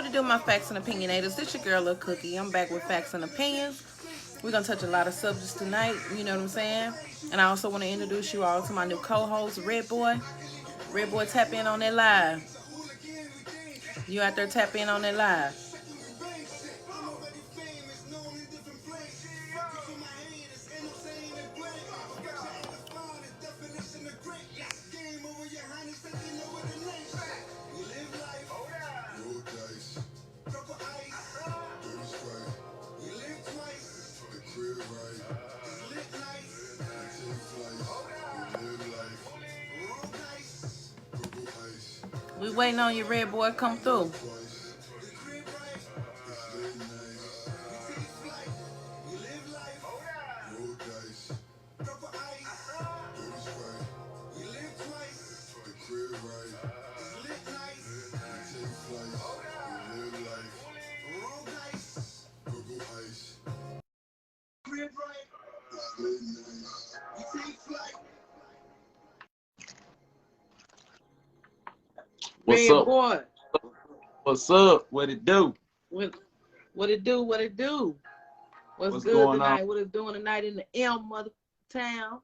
to do, my facts and opinionators? This your girl, Lil Cookie. I'm back with facts and opinions. We're gonna touch a lot of subjects tonight. You know what I'm saying? And I also want to introduce you all to my new co-host, Red Boy. Red Boy, tap in on that live. You out there, tap in on that live. We waiting on you, Red Boy. Come through. What's Red up? Boy. What's up? What it do? What it do? What it do? What's good going on? tonight? What it doing tonight in the mother town?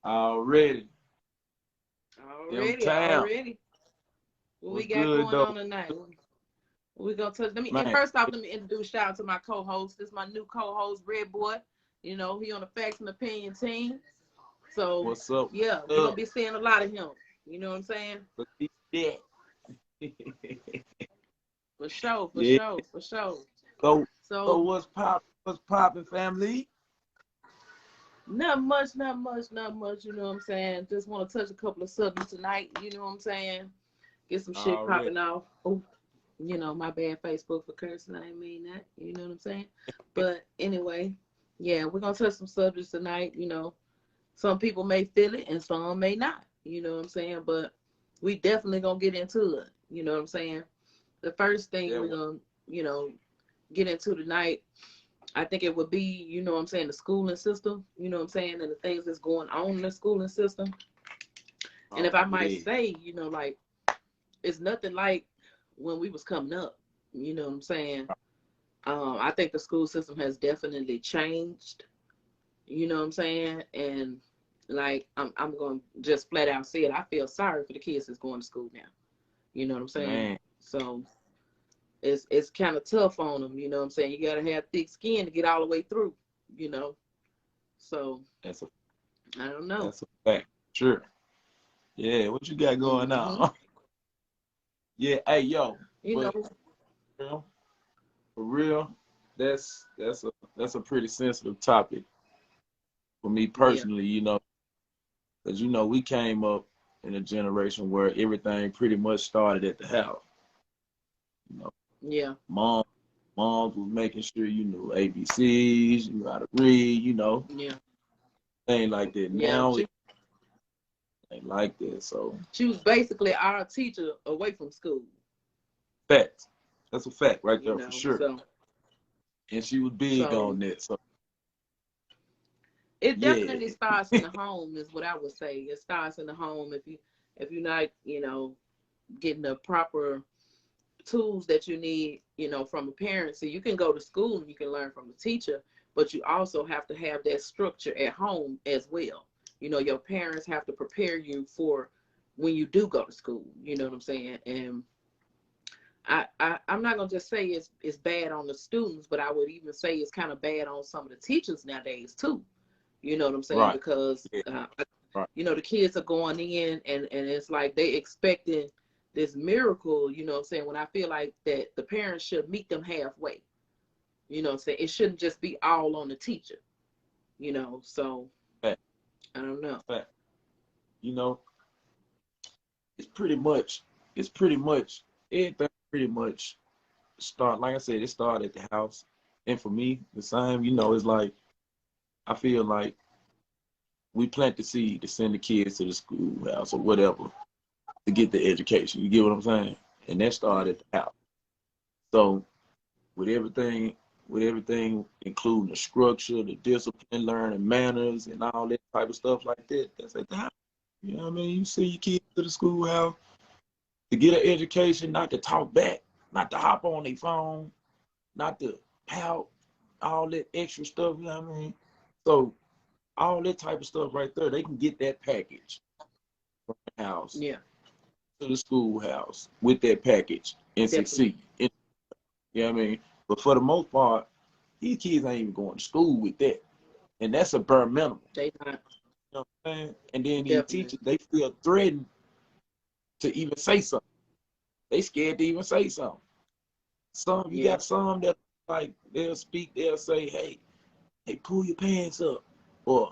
Already. Already. What What's we got good, going though? on tonight? We gonna touch. And Man. first off, let me introduce shout out to my co-host. This is my new co-host, Red Boy. You know, he on the Facts and Opinion team. So What's up? yeah, we're gonna be seeing a lot of him. You know what I'm saying? Yeah. For sure. So what's popping, family? Not much. You know what I'm saying? Just want to touch a couple of subjects tonight. You know what I'm saying? Get some shit popping off. Oh, you know, my bad, Facebook, for cursing. I didn't mean that. You know what I'm saying? But anyway, yeah, we're gonna touch some subjects tonight. You know, some people may feel it and some may not. You know what I'm saying? But we definitely gonna get into it. You know what I'm saying? The first thing we're gonna, you know, get into tonight, I think it would be, you know what I'm saying, the schooling system, you know what I'm saying, and the things that's going on in the schooling system. And if I might say, you know, like, it's nothing like when we was coming up, you know what I'm saying? I think the school system has definitely changed, you know what I'm saying? And like, I'm going to just flat out say it. I feel sorry for the kids that's going to school now. You know what I'm saying? Man. So it's kind of tough on them, you know what I'm saying? You got to have thick skin to get all the way through, you know? So I don't know. That's a fact. Sure. Yeah, what you got going on? Yeah, hey, yo. You know, for real, that's a pretty sensitive topic for me personally, you know, because, you know, we came up in a generation where everything pretty much started at the house. You know, Mom was making sure you knew ABCs, you knew how to read, you know. Things like that. Now it ain't like that. So she was basically our teacher away from school. Facts. That's a fact right there, you know, for sure. So, and she was big on that. So it definitely starts in the home, is what I would say. It starts in the home. If you're not, you know, getting the proper tools that you need, you know, from a parent. So you can go to school and you can learn from the teacher, but you also have to have that structure at home as well. You know, your parents have to prepare you for when you do go to school. You know what I'm saying? And I'm not gonna just say it's bad on the students, but I would even say it's kind of bad on some of the teachers nowadays too. You know what I'm saying? Right. Because you know, the kids are going in and it's like they expecting this miracle, you know what I'm saying, when I feel like that the parents should meet them halfway. You know what I'm saying? It shouldn't just be all on the teacher. You know, so Fact. I don't know. Fact. You know, it's pretty much everything pretty much start, like I said, it started at the house. And for me, the same, you know, it's like I feel like we plant the seed to send the kids to the schoolhouse or whatever to get the education. You get what I'm saying? And that started at the house. So with everything, including the structure, the discipline, learning manners, and all that type of stuff like that, that's at the house. You know what I mean? You see your kids to the schoolhouse to get an education, not to talk back. not to hop on their phone, not to pout, all that extra stuff, you know what I mean? So all that type of stuff right there, they can get that package from the house to the schoolhouse with that package and succeed. You know what I mean? But for the most part, these kids ain't even going to school with that. And that's a bare minimum. They not. You know what I'm saying? And then these teachers, they feel threatened to even say something. They scared to even say something. You got some that like they'll speak, they'll say, hey, pull your pants up, or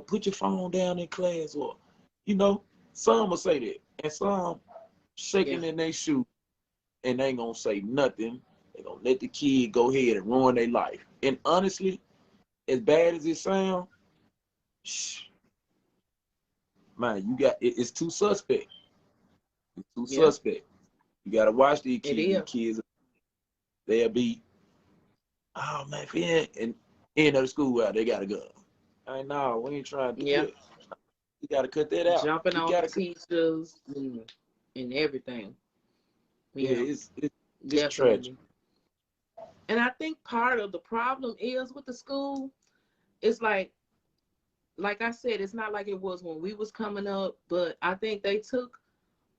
put your phone down in class, or some will say that, and some shaking in their shoe, and they ain't gonna say nothing. They gonna let the kid go ahead and ruin their life. And honestly, as bad as it sounds, man, it's too suspect. It's too suspect. You gotta watch these kids. These kids, they'll be, oh man, and end of the school out, they gotta go. I know, we ain't trying to do that. You gotta cut that out. Jumping on the teachers and everything. It's tragic. And I think part of the problem is with the school, it's like I said, it's not like it was when we was coming up, but I think they took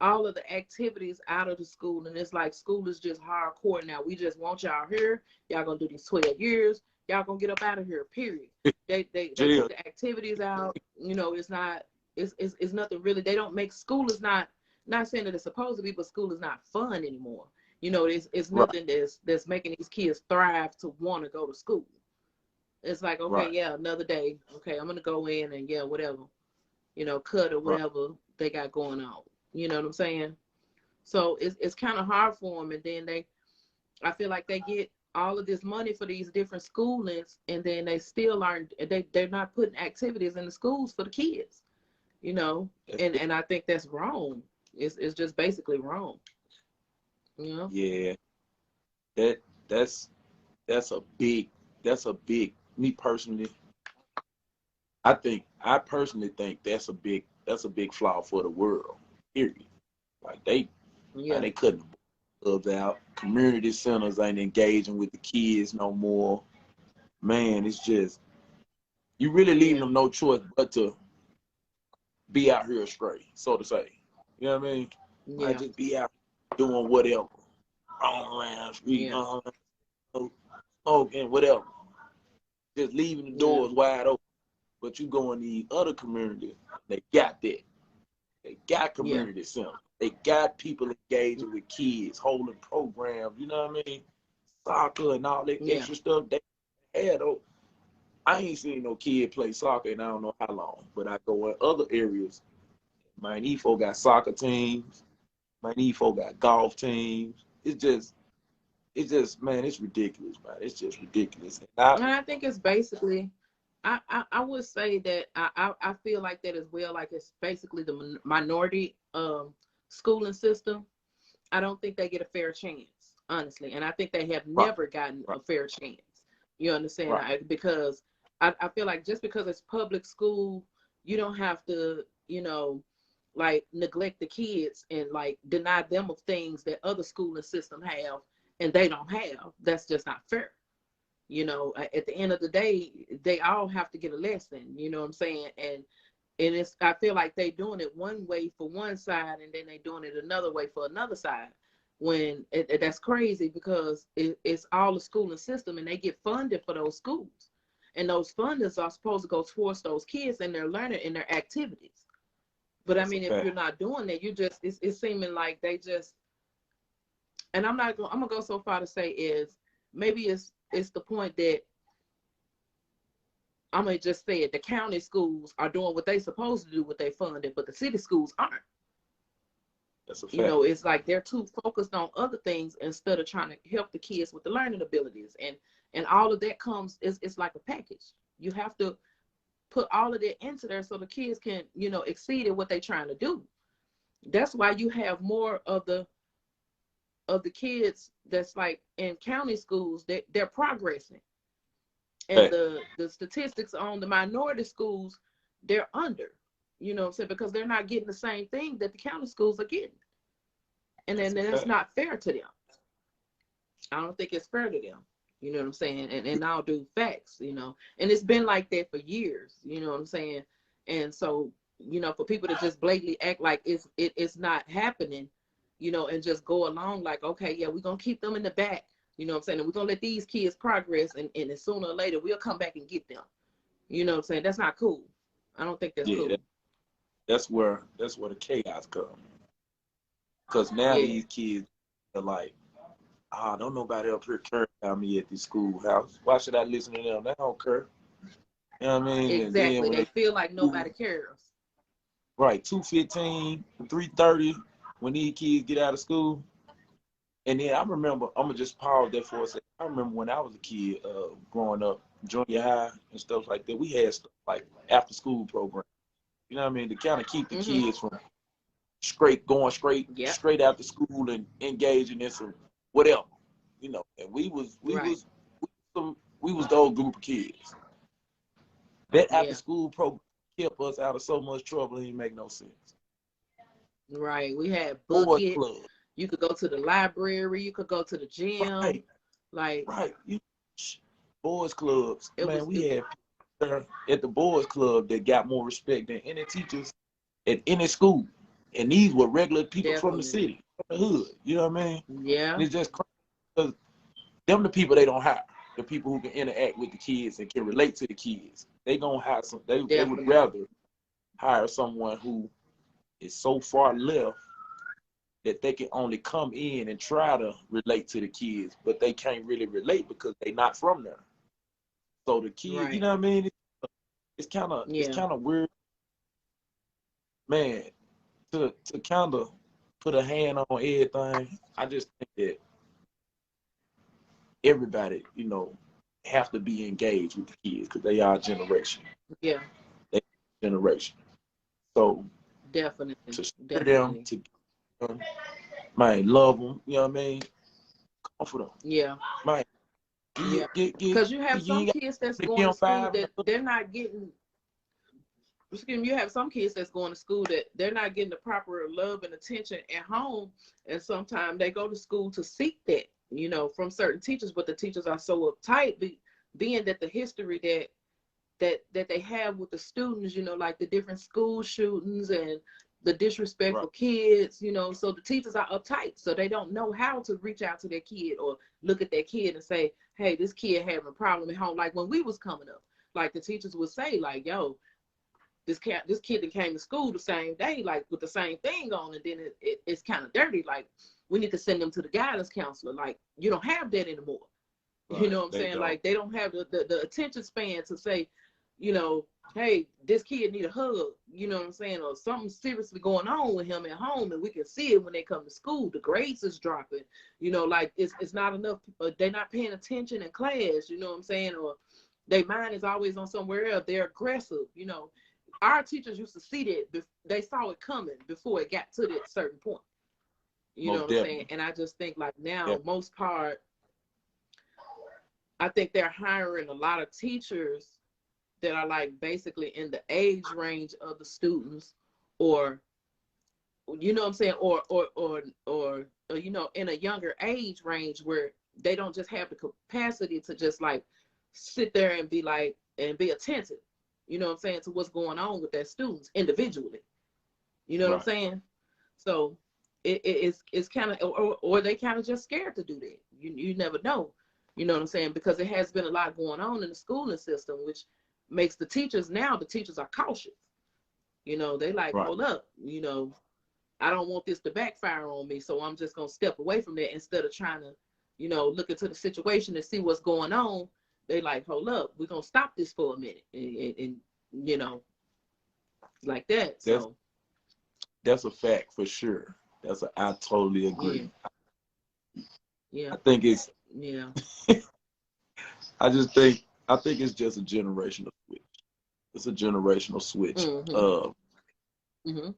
all of the activities out of the school, and it's like school is just hardcore now. We just want y'all here. Y'all gonna do these 12 years. Y'all gonna get up out of here, period. They took the activities out. It's not, it's nothing really. They don't make school is not saying that it's supposed to be, but school is not fun anymore. It's nothing that's making these kids thrive to want to go to school. It's like, okay, another day. Okay, I'm gonna go in and whatever, cut or whatever they got going on. You know what I'm saying? So it's kind of hard for them, and then I feel like they get all of this money for these different schoolings, and then they still aren't. They're not putting activities in the schools for the kids. And I think that's wrong. It's just basically wrong. Yeah, that's a big. Me personally, I personally think that's a big flaw for the world. Period. Like they couldn't love out. Community centers ain't engaging with the kids no more. Man, it's just you really leaving them no choice but to be out here astray, so to say. You know what I mean? Like just be out doing whatever. Around street, smoking, whatever. Just leaving the doors wide open. But you go in the other communities, they got that. They got community centers. They got people engaging with kids, holding programs, you know what I mean? Soccer and all that extra stuff they had. I ain't seen no kid play soccer in I don't know how long, but I go in other areas. My NEFO got soccer teams. My NEFO got golf teams. It's just, man, it's ridiculous, man. It's just ridiculous. And I think it's basically, I would say that I feel like that as well. Like it's basically the minority schooling system. I don't think they get a fair chance, honestly. And I think they have never gotten a fair chance. You understand? Because I feel like just because it's public school, you don't have to, like neglect the kids and like deny them of things that other schooling systems have and they don't have. That's just not fair. At the end of the day, they all have to get a lesson, you know what I'm saying? And I feel like they doing it one way for one side and then they doing it another way for another side. When that's crazy because it's all the schooling system and they get funded for those schools. And those funders are supposed to go towards those kids and their learning and their activities. But I mean, if you're not doing that, it's seeming like they just, and I'm gonna go so far to say is maybe it's the point that I'm gonna just say it. The county schools are doing what they supposed to do with their funding, but the city schools aren't. That's a fact. It's like they're too focused on other things instead of trying to help the kids with the learning abilities, and all of that comes. It's like a package. You have to put all of that into there so the kids can exceed at what they're trying to do. That's why you have more of the kids that's like in county schools that they're progressing. And the statistics on the minority schools, they're under, what I'm saying? Because they're not getting the same thing that the county schools are getting. And then that's not fair to them. I don't think it's fair to them. You know what I'm saying? And I'll do facts, you know. And it's been like that for years, you know what I'm saying? And so, you know, for people to just blatantly act like it's not happening, you know, and just go along like, okay, yeah, we're gonna keep them in the back, you know what I'm saying? And we're gonna let these kids progress, and sooner or later we'll come back and get them. You know what I'm saying? That's not cool. I don't think that's cool. That's where the chaos comes. Because now these kids are like, don't nobody up here care about me at the schoolhouse. Why should I listen to them? They don't care. You know what I mean? Exactly. They feel like nobody cares. Right. 2:15, 3:30, when these kids get out of school. And then I remember, I'm going to just pause there for a second. I remember when I was a kid growing up, junior high and stuff like that, we had stuff like after school programs. You know what I mean? To kind of keep the kids from going straight out to school and engaging in some whatever. You know, and we was the old group of kids. That after school program kept us out of so much trouble, it didn't make no sense. Right. We had bucket. You could go to the library. You could go to the gym. Boys clubs. We had people at the boys club that got more respect than any teachers at any school. And these were regular people from the city, from the hood. You know what I mean? Yeah. And it's just because them the people they don't hire. The people who can interact with the kids and can relate to the kids. They gonna hire some. They would rather hire someone who is so far left that they can only come in and try to relate to the kids, but they can't really relate because they not from there. So the kids, you know what I mean? It's kind of weird, man. To kind of put a hand on everything, I just think that everybody, you know, have to be engaged with the kids because they are a generation. Yeah. They are a generation. So definitely to steer them, to love them, you know what I mean? Comfort them. Yeah. Because you have some kids that's going to school that they're not getting. You have some kids that's going to school that they're not getting the proper love and attention at home, and sometimes they go to school to seek that, you know, from certain teachers, but the teachers are so uptight, being that the history that they have with the students, you know, like the different school shootings and the disrespectful kids, you know, so the teachers are uptight, so they don't know how to reach out to their kid or look at their kid and say, hey, this kid having a problem at home. Like when we was coming up, like the teachers would say, like, yo, this kid that came to school the same day, like with the same thing on, and then it's kind of dirty. Like we need to send them to the guidance counselor. Like you don't have that anymore. Right. You know what I'm saying? Like they don't have the attention span to say, you know, hey, this kid need a hug. You know what I'm saying? Or something seriously going on with him at home, and we can see it when they come to school. The grades is dropping. You know, like it's not enough. They're not paying attention in class. You know what I'm saying? Or their mind is always on somewhere else. They're aggressive. You know. Our teachers used to see that, they saw it coming before it got to that certain point. You know what I'm saying? And I just think like now, most part, I think they're hiring a lot of teachers that are like basically in the age range of the students, or, you know what I'm saying? Or you know, in a younger age range where they don't just have the capacity to just like sit there and be like, and be attentive. You know what I'm saying, to what's going on with their students individually. You know what I'm saying? So it's kind of, or they kind of just scared to do that. You never know. You know what I'm saying? Because it has been a lot going on in the schooling system, which makes the teachers are cautious. You know, they like, hold up, you know, I don't want this to backfire on me, so I'm just going to step away from that instead of trying to, you know, look into the situation and see what's going on. They like, hold up, we're going to stop this for a minute. And, you know, like that. So that's a fact for sure. I totally agree. Yeah. I think it's, I think it's just a generational switch. It's a generational switch. Mm-hmm.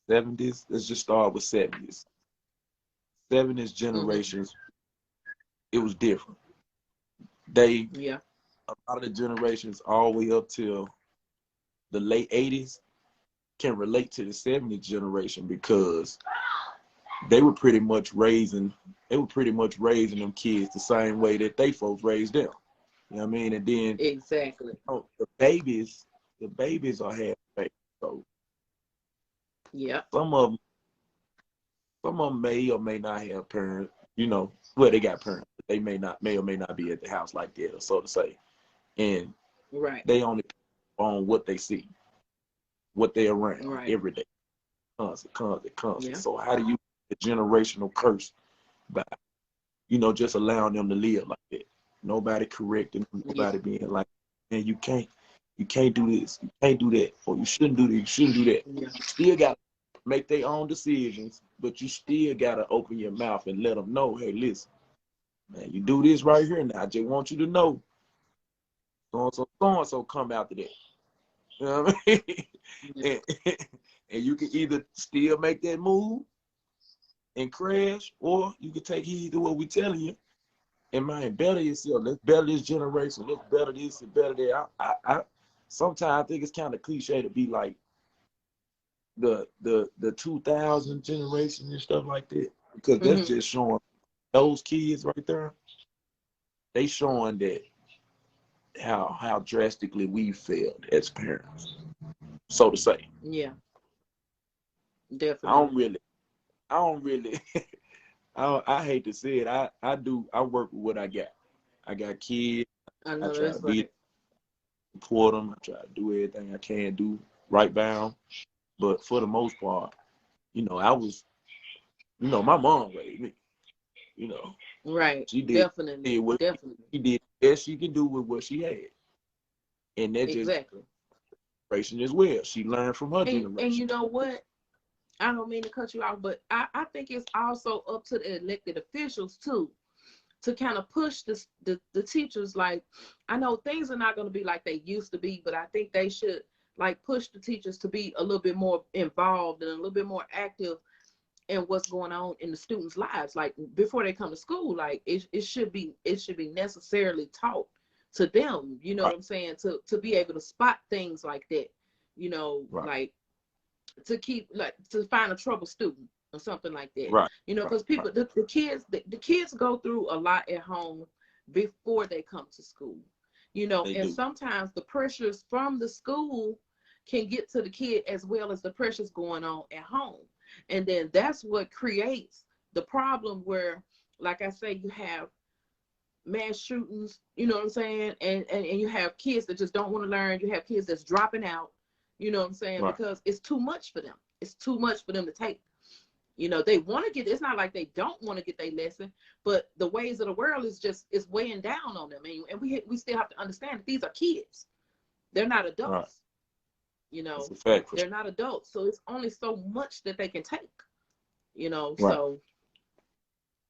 70s, let's just start with 70s. 70s generations, it was different. A lot of the generations all the way up till the late 80s can relate to the 70s generation because they were pretty much raising they were pretty much raising them kids the same way that they folks raised them. You know what I mean? And then exactly, the babies are half baked. So yeah, some of them may or may not have parents. You know, well, they got parents, but they may or may not be at the house like that, or so to say. And right, they only on what they see, what they're around right, every day, constant. yeah, So how do you the generational curse by, you know, just allowing them to live like that? Nobody correcting, yeah, nobody being like, man, you can't do this, you can't do that, or you shouldn't do this, you shouldn't do that. yeah, You still got to make their own decisions, but you still got to open your mouth and let them know, hey, listen, man, you do this right here now. I just want you to know, so and so come after that. You know what I mean? yeah. And you can either still make that move and crash, or you can take heed to what we telling you and man, better yourself. Let's better this generation. Let's better this and better that. I sometimes I think it's kind of cliche to be like the 2000 generation and stuff like that, because that's Mm-hmm. just showing those kids right there. They showing that how drastically we failed as parents, so to say. Yeah, I definitely. don't really, I don't really, I hate to say it. I work with what I got. I got kids. I I know try to that's be right. support them. I try to do everything I can do right bound. But for the most part, you know, my mom raised me. You know, Right, she did definitely, what definitely, she did the best she can do with what she had, and that exactly. generation as well. She learned from her And generation. you know what? I don't mean to cut you off, but I think it's also up to the elected officials too to kind of push the teachers. Like, I know things are not going to be like they used to be, but I think they should like push the teachers to be a little bit more involved and a little bit more active in what's going on in the students' lives. Like before they come to school, like it should be necessarily taught to them. You know Right, what I'm saying? To be able to spot things like that. You know, right, like to keep like to find a trouble student or something like that. right, You know, right, because right. people the kids go through a lot at home before they come to school. You know, They and do. sometimes the pressures from the school can get to the kid as well as the pressures going on at home. And then that's what creates the problem where, like I say, you have mass shootings, you know what I'm saying? And you have kids that just don't want to learn. You have kids that's dropping out, you know what I'm saying? Right, Because it's too much for them. It's too much for them to take. You know, they want to get, it's not like they don't want to get their lesson, but the ways of the world is weighing down on them. And we still have to understand that these are kids. They're not right. adults, you It's know, a fact for sure. they're not adults. So it's only so much that they can take, you know, Right. so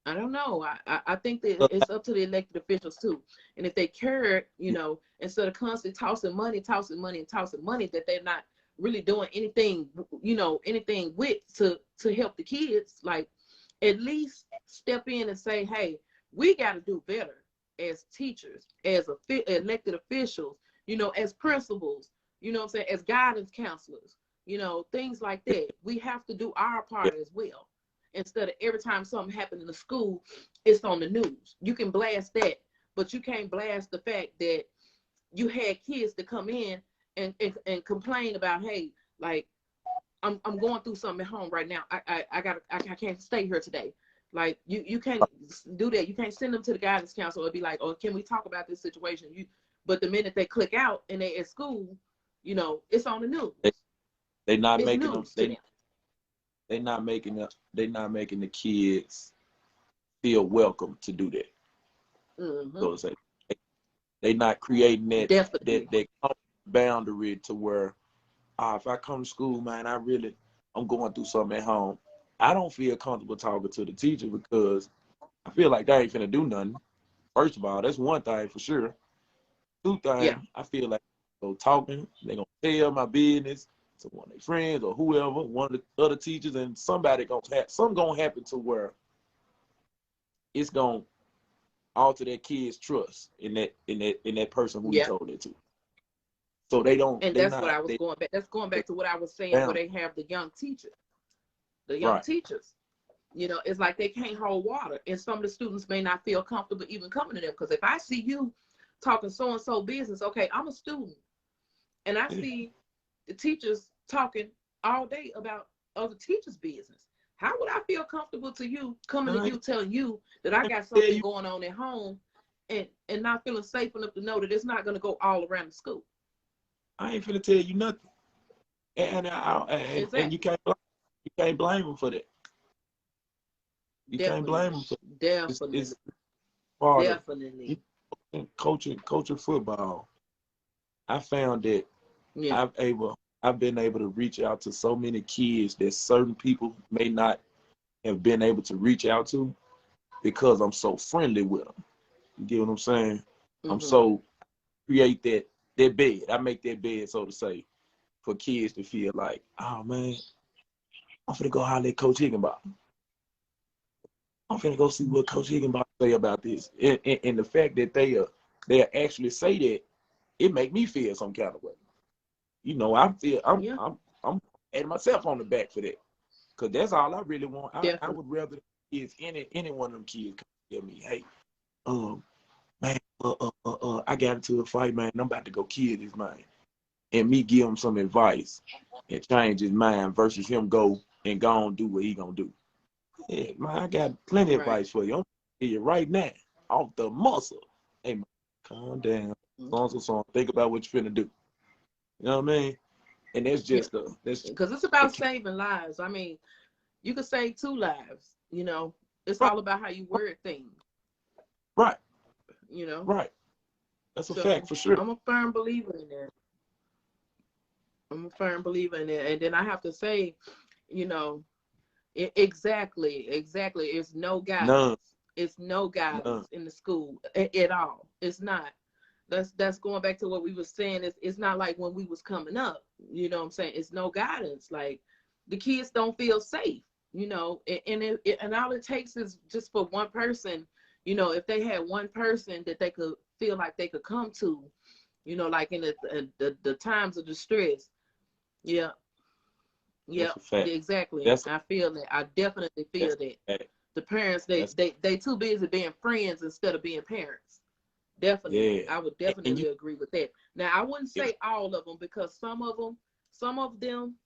I don't know. I think that So, it's up to the elected officials too. And if they care, you know, instead of constantly tossing money, and tossing money, that they're not really doing anything, you know, anything with to help the kids, like at least step in and say, hey, we got to do better as teachers, as elected officials, you know, as principals, you know what I'm saying, as guidance counselors, you know, things like that. We have to do our yeah, part as well. Instead of every time something happened in the school, it's on the news. You can blast that, but you can't blast the fact that you had kids that come in and complain about, hey, like I'm going through something at home right now. I can't stay here today. Like you can't do that. You can't send them to the guidance counselor and be like, oh, can we talk about this situation? But the minute they click out and they at school, you know, it's on the news. they they not It's making them. news to them. They not making the kids feel welcome to do that. Mm-hmm. So it's like they not creating Definitely. that boundary to where if I come to school, man, I'm going through something at home. I don't feel comfortable talking to the teacher because I feel like they ain't finna do nothing. First of all, that's one thing for sure. Two Yeah. thing, I feel like go talking, they gonna tell my business to one of their friends or whoever, one of the other teachers, and something gonna happen to where it's gonna alter that kid's trust in that person who he Yeah. told it to. So they don't And they that's what not I was they going back. That's going they back to what I was saying, where down they have the young teachers, the young right. teachers. You know, it's like they can't hold water. And some of the students may not feel comfortable even coming to them. Because if I see you talking so-and-so business, okay, I'm a student. And I see the teachers talking all day about other teachers' business. How would I feel comfortable to you coming to you telling you that I got something going on at home and not feeling safe enough to know that it's not going to go all around the school? I ain't finna tell you nothing. And Exactly. and you can't blame them for that. You can't blame them for that. Definitely. It's part Definitely. of coaching football. I found that I've been able to reach out to so many kids that certain people may not have been able to reach out to because I'm so friendly with them. You get what I'm saying? I'm so create that bed. I make that bed, so to say, for kids to feel like, oh man, I'm finna go holler at Coach Higginbottom. I'm finna go see what Coach Higginbottom say about this. And the fact that they actually say that, it make me feel some kind of way. You know, I'm patting myself on the back for that. Cause that's all I really want. I would rather kids, any one of them kids come tell me, hey, man, I got into a fight, man. I'm about to go kill this man. And me give him some advice and change his mind versus him go and go on do what he gonna do. Yeah, man, I got plenty of advice for you. I'm tell you right now, off the muscle. Hey, man, calm down. So think about what you're finna do. You know what I mean? And that's just because it's about saving lives. I mean, you could save 2 lives. You know, it's all about how you word things. Right. You know. Right. That's a fact for sure. I'm a firm believer in that. And then I have to say, you know, exactly. It's no guidance. None. It's no guidance in the school at all. It's not. That's going back to what we were saying. It's not like when we was coming up. You know what I'm saying? It's no guidance. Like the kids don't feel safe. You know, and all it takes is just for one person. You know, if they had one person that they could feel like they could come to, you know, like in the times of distress. Yeah. Exactly. I feel that. I definitely feel that. The parents, they too busy being friends instead of being parents. Definitely. I would definitely agree with that. Now, I wouldn't say all of them because some of them,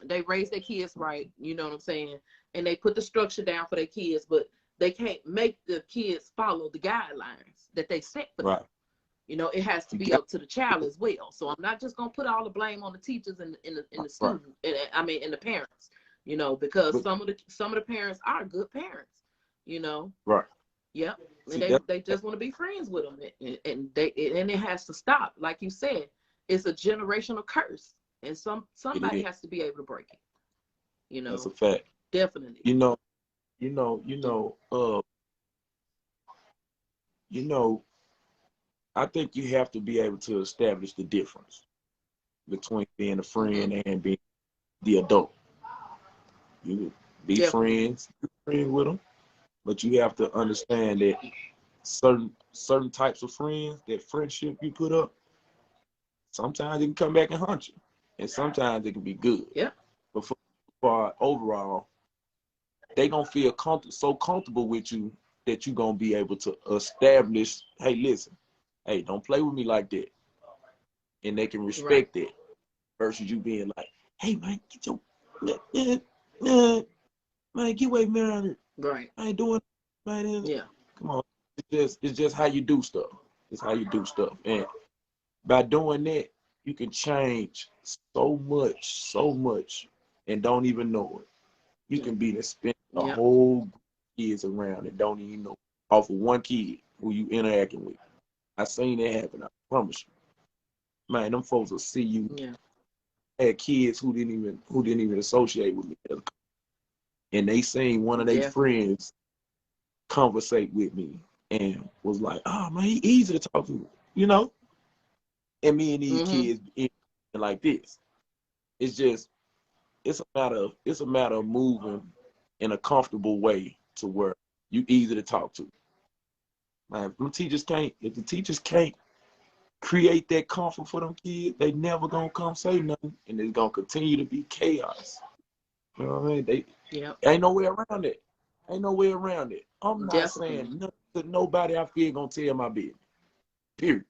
they raise their kids right, you know what I'm saying? And they put the structure down for their kids, but they can't make the kids follow the guidelines that they set for them. You know, it has to be up to the child as well. So I'm not just gonna put all the blame on the teachers and the student. And the parents. You know, because some of the parents are good parents. You know. Right. Yep. And they just want to be friends with them, and it has to stop. Like you said, it's a generational curse, and somebody has to be able to break it. You know. That's a fact. Definitely. You know. I think you have to be able to establish the difference between being a friend and being the adult. You be friends with them, but you have to understand that certain types of friends, that friendship you put up, sometimes it can come back and haunt you, and sometimes it can be good. Yeah. But for overall, they gonna feel so comfortable with you that you're gonna be able to establish, hey, listen. Hey, don't play with me like that. And they can respect that versus you being like, hey, man, get your, man, get away, man. Right. I ain't doing, man. Yeah. Come on. It's just how you do stuff. It's how you do stuff. And by doing that, you can change so much, and don't even know it. You can be to spend the whole kids around and don't even know off of one kid who you interacting with. I seen that happen. I promise you, man. Them folks will see you. Yeah. I had kids who didn't even associate with me, and they seen one of their friends conversate with me and was like, "Oh man, he easy to talk to," you know. And me and these kids like this. It's a matter of moving in a comfortable way to where you easy to talk to. Man, if the teachers can't create that comfort for them kids, they never gonna come say nothing, and it's gonna continue to be chaos. You know what I mean? They Yep. ain't no way around it. Ain't no way around it. I'm not Definitely. saying nothing to nobody I feel gonna tell my business. Period.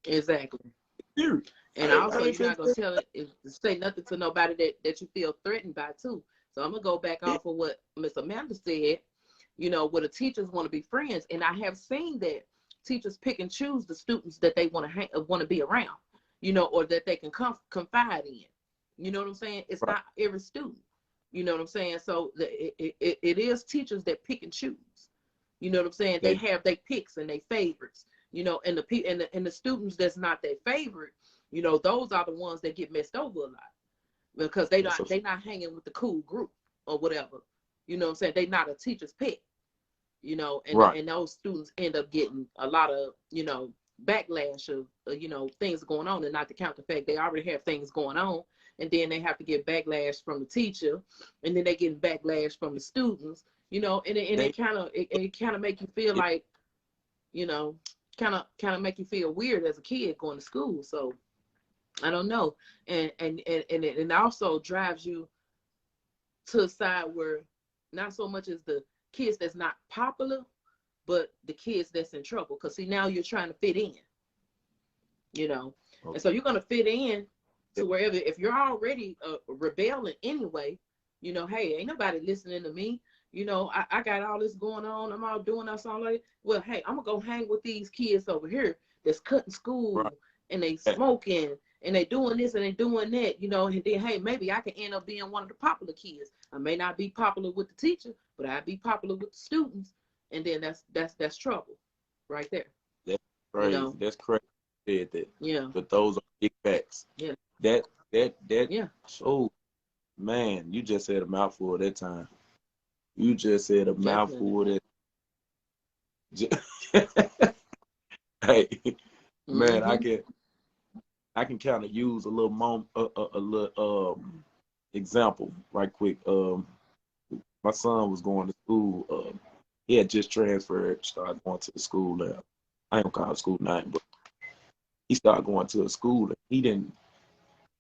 Exactly. Period. And also, you're not gonna say nothing to nobody that you feel threatened by too. So I'm gonna go back off of what Miss Amanda said. You know, where the teachers want to be friends, and I have seen that teachers pick and choose the students that they want to be around. You know, or that they can confide in. You know what I'm saying? It's not every student. You know what I'm saying? So it is teachers that pick and choose. You know what I'm saying? They have their picks and their favorites. You know, and the students that's not their favorite, you know, those are the ones that get messed over a lot because they not hanging with the cool group or whatever. You know what I'm saying? They not a teacher's pet. You know, and those students end up getting a lot of, you know, backlash of you know, things going on, and not to count the fact they already have things going on, and then they have to get backlash from the teacher, and then they get backlash from the students. You know, and it kind of make you feel like, you know, kind of make you feel weird as a kid going to school. So I don't know, and it also drives you to a side where not so much as the kids that's not popular, but the kids that's in trouble. Because see, now you're trying to fit in, you know, and so you're gonna fit in to wherever. If you're already rebelling anyway, you know, hey, ain't nobody listening to me. You know, I got all this going on. I'm all doing us all like, well, hey, I'm gonna go hang with these kids over here that's cutting school and they smoking and they doing this and they doing that, you know, and then hey, maybe I can end up being one of the popular kids. I may not be popular with the teacher, but I'd be popular with the students, and then that's trouble right there. That's crazy. You know? That's crazy. Said that. Yeah. But those are big facts. Yeah. That yeah. So man, you just said a mouthful that time. You just said a mouthful that. Hey, man, I can kind of use a little example right quick. My son was going to school. He had just transferred, started going to the school. I don't call it school name, but he started going to a school. And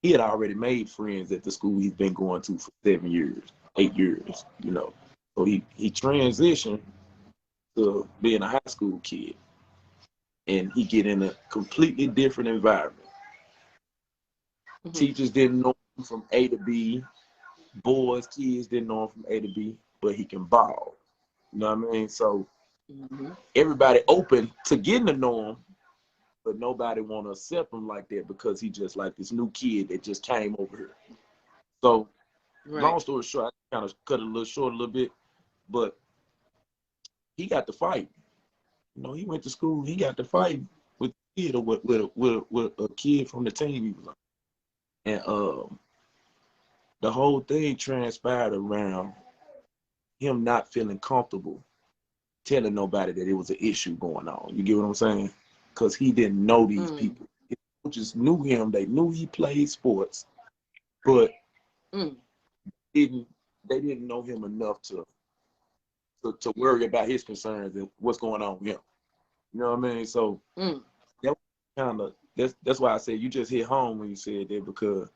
he had already made friends at the school he's been going to for 7 years, 8 years, you know. So he transitioned to being a high school kid, and he get in a completely different environment. Teachers didn't know him from A to B. Boys, kids didn't know him from A to B, but he can ball. You know what I mean? So everybody open to getting to know him, but nobody want to accept him like that because he just like this new kid that just came over here. So long story short, I kind of cut it a little short a little bit, but he got to fight. You know, he went to school. He got to fight with a kid or with a kid from the team he was on. And the whole thing transpired around him not feeling comfortable telling nobody that it was an issue going on. You get what I'm saying? Because he didn't know these people. His coaches knew him. They knew he played sports, but they didn't know him enough to worry about his concerns and what's going on with him. You know what I mean? So that kind of that's why I said you just hit home when you said that, because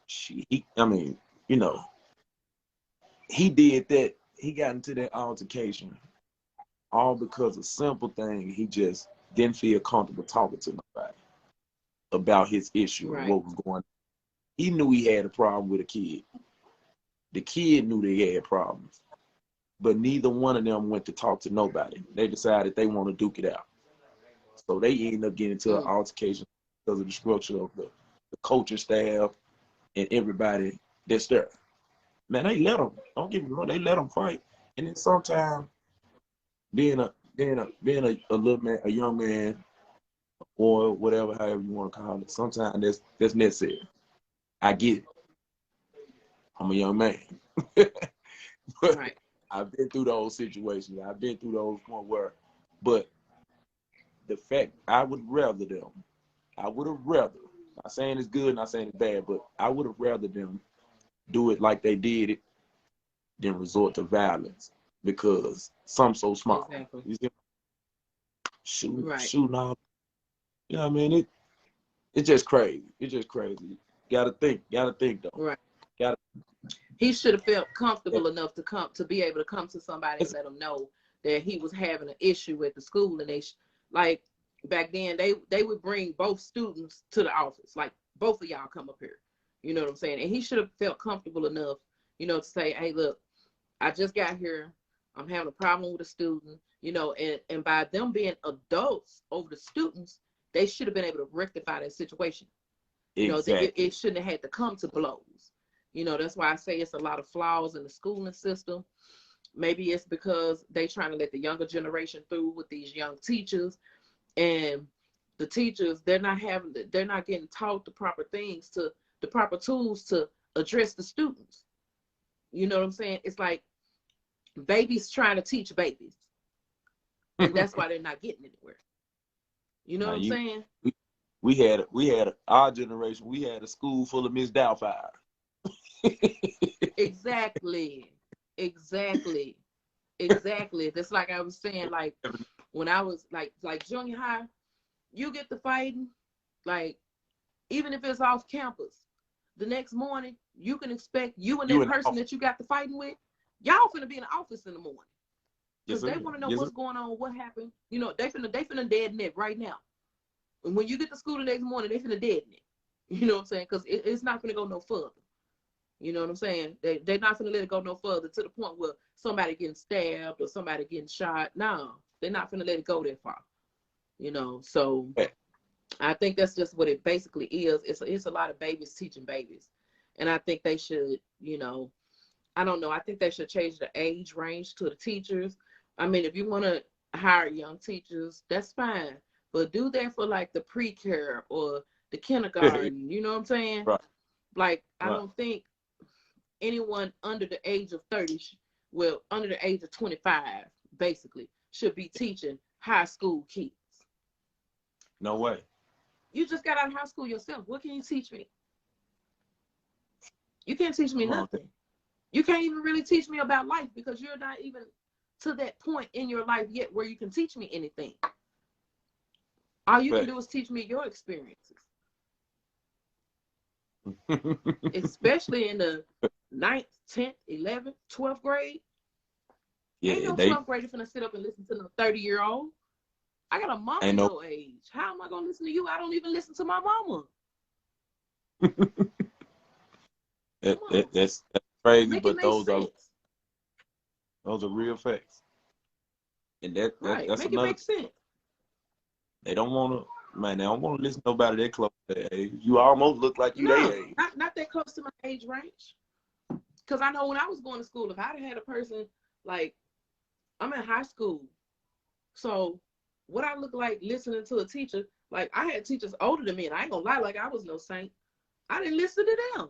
you know, he did that. He got into that altercation all because of simple thing. He just didn't feel comfortable talking to nobody about his issue and what was going on. He knew he had a problem with a kid. The kid knew they had problems, but neither one of them went to talk to nobody. They decided they want to duke it out. So they ended up getting into an altercation because of the structure of the coaching staff and everybody that's there. Man, they let them. Don't get me wrong. They let them fight. And then sometimes being a little man, a young man, or whatever, however you want to call it, sometimes that's necessary. I get it. I'm a young man. But I've been through those situations. I've been through those points where, but the fact I would have rather, not saying it's good, not saying it's bad, but I would have rather them do it like they did it than resort to violence, because some so small. Exactly. You see? Shooting all. You know what I mean? It's just crazy. It's just crazy. Gotta think though. Right. Got He should have felt comfortable enough to be able to come to somebody and let them know that he was having an issue at the school, and like back then they would bring both students to the office, like both of y'all come up here, you know what I'm saying? And he should have felt comfortable enough, you know, to say, hey, look, I just got here, I'm having a problem with a student, you know, and by them being adults over the students, they should have been able to rectify that situation. You know, it shouldn't have had to come to blows. You know, that's why I say it's a lot of flaws in the schooling system. Maybe it's because they trying to let the younger generation through with these young teachers, and the teachers, they're not getting taught the proper things, the proper tools to address the students. You know what I'm saying? It's like babies trying to teach babies, and that's why they're not getting anywhere. You know what I'm saying? We had our generation. We had a school full of Miss Doubtfire. Exactly. That's like I was saying, like when I was like junior high, you get the fighting, like even if it's off campus, the next morning you can expect you and that person that you got the fighting with, y'all finna be in the office in the morning, because they want to know what's going on, what happened. You know, they finna deaden it right now. And when you get to school the next morning, they finna deaden it. You know what I'm saying? Because it's not finna go no further. You know what I'm saying? They're not finna let it go no further to the point where somebody getting stabbed or somebody getting shot. No, they're not finna let it go that far. You know, so I think that's just what it basically is. It's a lot of babies teaching babies. And I think they should, you know, I don't know, I think they should change the age range to the teachers. I mean, if you want to hire young teachers, that's fine. But do that for like the pre-care or the kindergarten. You know what I'm saying? Right. Like, I don't think anyone under the age of 30, under the age of 25, basically, should be teaching high school kids. No way. You just got out of high school yourself. What can you teach me? You can't teach me nothing. You can't even really teach me about life, because you're not even to that point in your life yet where you can teach me anything. All you can do is teach me your experiences. Especially in the 9th, 10th, 11th, 12th grade. Yeah, ain't no 12th grader finna sit up and listen to no 30-year-old. I got a mama your age. How am I gonna listen to you? I don't even listen to my mama. That's crazy, but those are real facts. And that's make it make sense. They don't want to listen to nobody that close to their age. You almost look like you their age. Not that close to my age range. Because I know when I was going to school, if I'd had a person, like, I'm in high school, so what I look like listening to a teacher, like, I had teachers older than me, and I ain't gonna lie, like I was no saint. I didn't listen to them.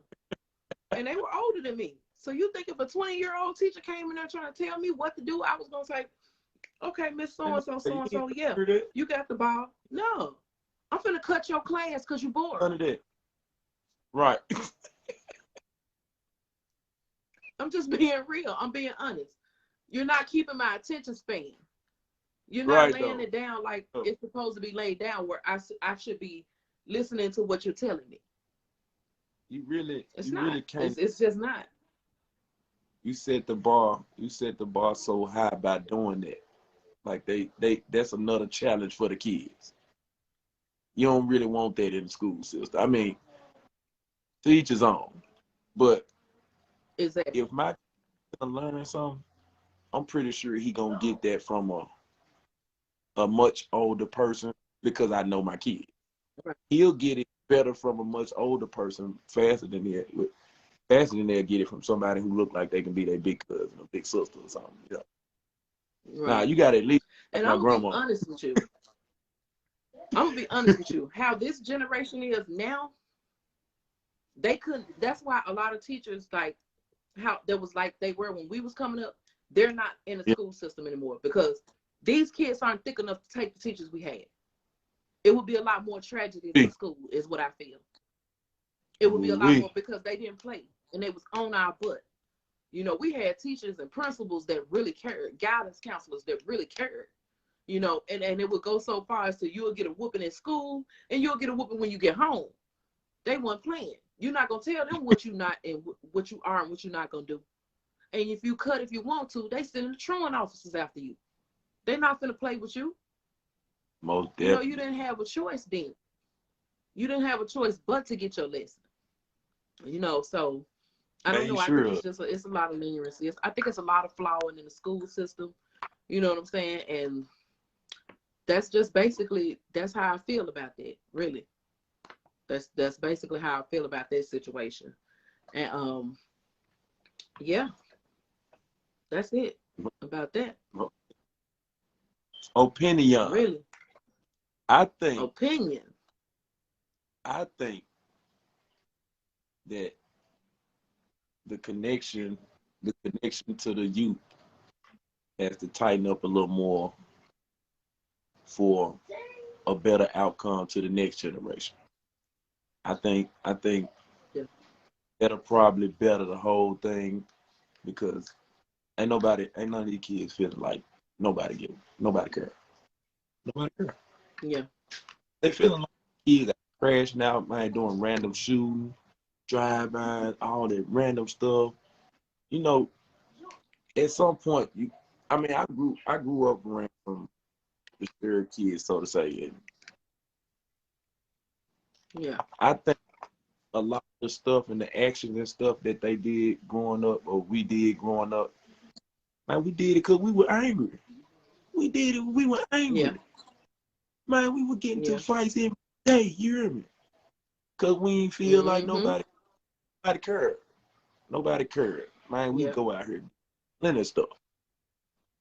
And they were older than me. So you think if a 20-year-old teacher came in there trying to tell me what to do, I was gonna say, okay, Miss So-and-so, yeah, you got the ball. No, I'm finna cut your class because you're bored. None of that. Right. I'm just being real. I'm being honest. You're not keeping my attention span. You're not laying it down like it's supposed to be laid down, where I should be listening to what you're telling me. You really can't. It's just not. You set the bar so high by doing that. Like that's another challenge for the kids. You don't really want that in the school system. I mean, to each his own. But if my kid learning something, I'm pretty sure he gonna get that from a much older person, because I know my kid. Right. He'll get it better from a much older person faster than they'll get it from somebody who look like they can be their big cousin or big sister or something. You know? Right. Now you got to at least. And I'm gonna be honest with you. How this generation is now, they couldn't. That's why a lot of teachers, like how there was like they were when we was coming up, they're not in the school system anymore, because these kids aren't thick enough to take the teachers we had. It would be a lot more tragedy in school, is what I feel. It would be a lot more, because they didn't play and they was on our butt. You know, we had teachers and principals that really cared, guidance counselors that really cared. You know, and it would go so far as to you'll get a whooping in school and you'll get a whooping when you get home. They weren't playing. You're not gonna tell them what you not and what you are and what you're not gonna do. And if you cut if you want to, they send the truant officers after you. They're not gonna play with you. Most definitely. You didn't have a choice then. You didn't have a choice but to get your lesson. So I don't know. I think it's a lot of leniency. I think it's a lot of flawing in the school system. You know what I'm saying? And that's just basically that's how I feel about that. Really, that's basically how I feel about that situation. And yeah, that's it about that. Opinion. Really, I think that the connection to the youth has to tighten up a little more for a better outcome to the next generation. I think that'll probably better the whole thing, because ain't none of these kids feeling like nobody care. Nobody care. Yeah. They feeling like kids are crashing out, man, doing random shooting, drive-by, all that random stuff. At some point, I grew up around some disturbed kids, so to say. Yeah. I think a lot of the stuff and the actions and stuff that they did growing up, or we did growing up, man, we did it because we were angry. We did it. We were angry. Yeah. Man, we were getting to fights every day. You hear me? Because we didn't feel like nobody cared. Nobody cared. Man, we go out here, plenty of stuff.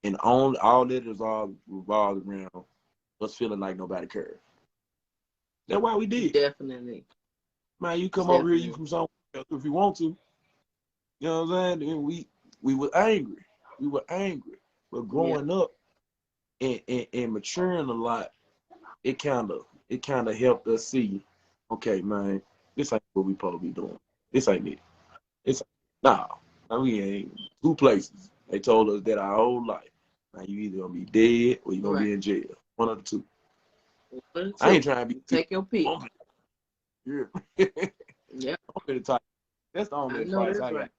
And all that is all revolved around us feeling like nobody cared. That's why we did. Definitely. Man, you come over here, you from somewhere else if you want to. You know what I'm saying? And we were angry. We were angry. But growing up and maturing a lot, it kind of helped us see, okay, man, this ain't what we supposed to be doing. This ain't it. We ain't two places. They told us that our whole life. Now you either gonna be dead or you gonna be in jail. One of the two. I ain't trying to be. Take your pick. Yeah. Yeah. That's the only advice I got.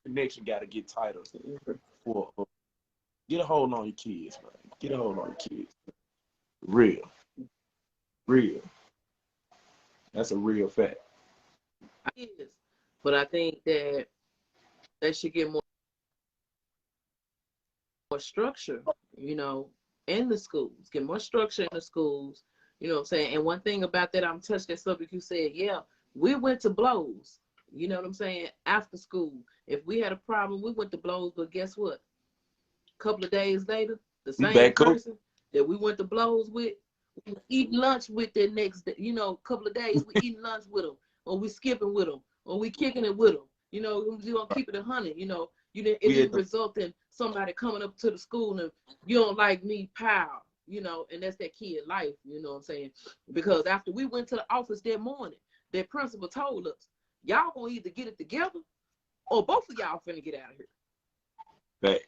Connection got to get tighter. For get a hold on your kids, man. Get a hold on your kids. Real. That's a real fact. It is. But I think that they should get more structure, in the schools. Get more structure in the schools. You know what I'm saying? And one thing about that, I'm touched that subject you said, we went to blows. You know what I'm saying? After school. If we had a problem, we went to blows, but guess what? A couple of days later, the same person that we went to blows with, we eat lunch with the next day. A couple of days, we eating lunch with them, or we skipping with them, or we kicking it with them. We don't keep it 100. It didn't result in somebody coming up to the school and you don't like me, pal. And that's that kid life. You know what I'm saying? Because after we went to the office that morning, that principal told us, y'all gonna either get it together, or both of y'all finna get out of here.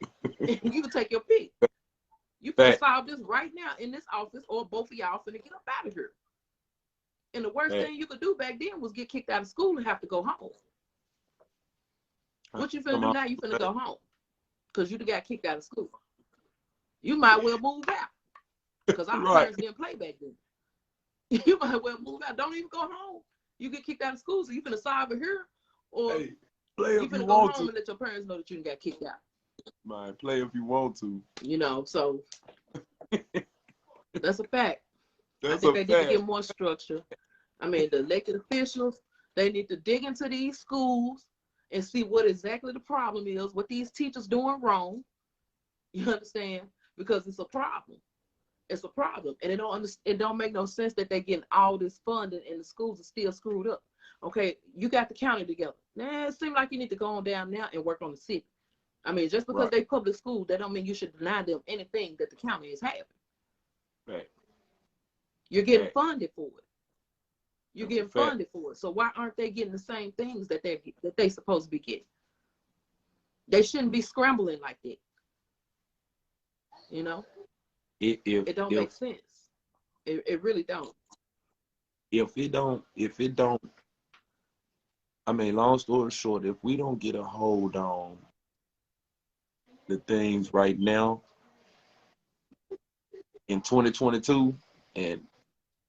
You can take your pick. You can solve this right now in this office, or both of y'all finna get up out of here. And the worst thing you could do back then was get kicked out of school and have to go home. What you finna do now? You finna go home because you got kicked out of school. You might well move out because our parents didn't play back then. You might well move out. Don't even go home. You get kicked out of school, so you finna solve it here, or you finna go home and let your parents know that you got kicked out. Man, play if you want to. So that's a fact. I think they need to get more structure. The elected officials, they need to dig into these schools and see what exactly the problem is, what these teachers doing wrong. You understand? Because it's a problem. It's a problem. And it don't make no sense that they're getting all this funding and the schools are still screwed up. Okay, you got the county together. It seems like you need to go on down now and work on the city. Just because they public school, that don't mean you should deny them anything that the county is having. Right. You're getting funded for it. You're getting funded for it. So why aren't they getting the same things that they supposed to be getting? They shouldn't be scrambling like that. It don't make sense. It really don't. If it don't I mean, long story short, if we don't get a hold on the things right now in 2022 and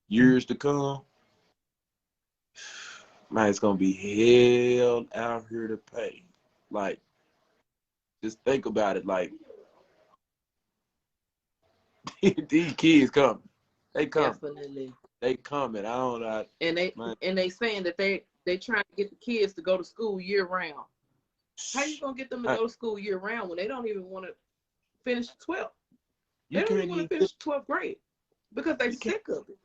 years to come, man, it's gonna be hell out here to pay. Like, just think about it. Like, these kids coming. They coming. Definitely. They coming. I don't know. And they saying that they trying to get the kids to go to school year round. How you gonna get them to go to school year round when they don't even want to finish 12th? They don't even want to finish 12th grade because they sick of it.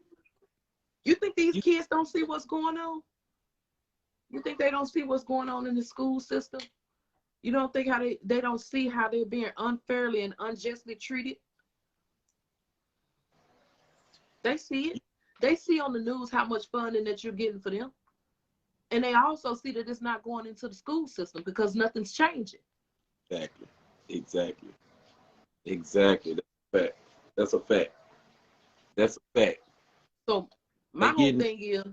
You think these kids don't see what's going on? You think they don't see what's going on in the school system? You don't think how they don't see how they're being unfairly and unjustly treated? They see it. They see on the news how much funding that you're getting for them. And they also see that it's not going into the school system because nothing's changing. Exactly. That's a fact. So my whole thing is,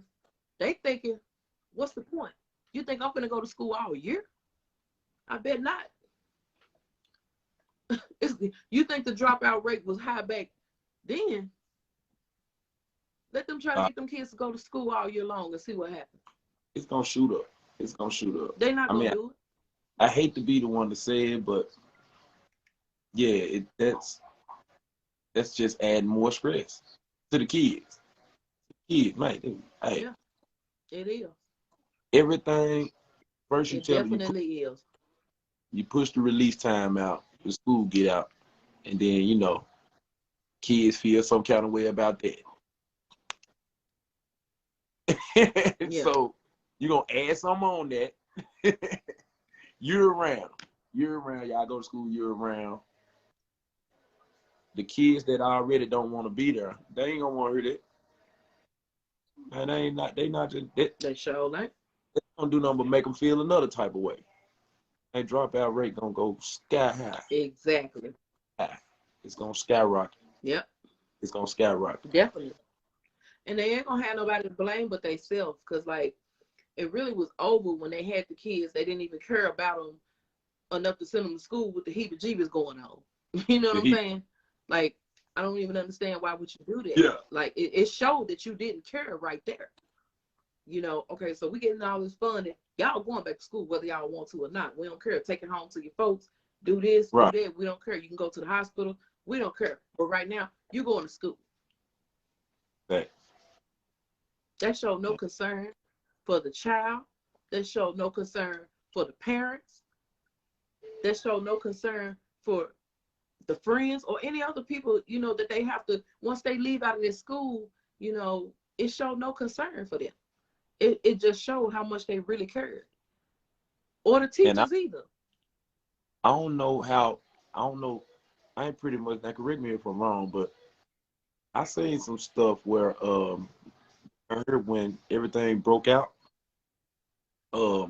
they thinking, what's the point? You think I'm going to go to school all year? I bet not. You think the dropout rate was high back then? Let them try to get them kids to go to school all year long and see what happens. It's gonna shoot up. They're not gonna do it. I hate to be the one to say it, but yeah, that's just adding more stress to the kids. Man, hey, yeah, it is. Everything first you tell them you push the release time out, the school get out, and then kids feel some kind of way about that. So you're gonna add something on that. year round, y'all go to school year round. The kids that already don't want to be there, they ain't gonna want to hear that. And they sure ain't. They don't do nothing but make them feel another type of way. That dropout rate gonna go sky high. Exactly. It's gonna skyrocket. Yep. It's gonna skyrocket. Definitely. And they ain't gonna have nobody to blame but themselves, because like it really was over when they had the kids. They didn't even care about them enough to send them to school with the heebie-jeebies going on. You know what I'm saying? Like, I don't even understand why would you do that. Yeah. Like it showed that you didn't care right there. Okay, so we getting all this funding. Y'all going back to school whether y'all want to or not. We don't care. Take it home to your folks. Do this, do that. We don't care. You can go to the hospital. We don't care. But right now, you going to school. Right. That showed no concern for the child. That showed no concern for the parents. That showed no concern for the friends or any other people, that they have to, once they leave out of their school, it showed no concern for them. It just showed how much they really cared. Or the teachers either. I don't know. I ain't pretty much, now correct me if I'm wrong, but I seen some stuff where I heard when everything broke out, our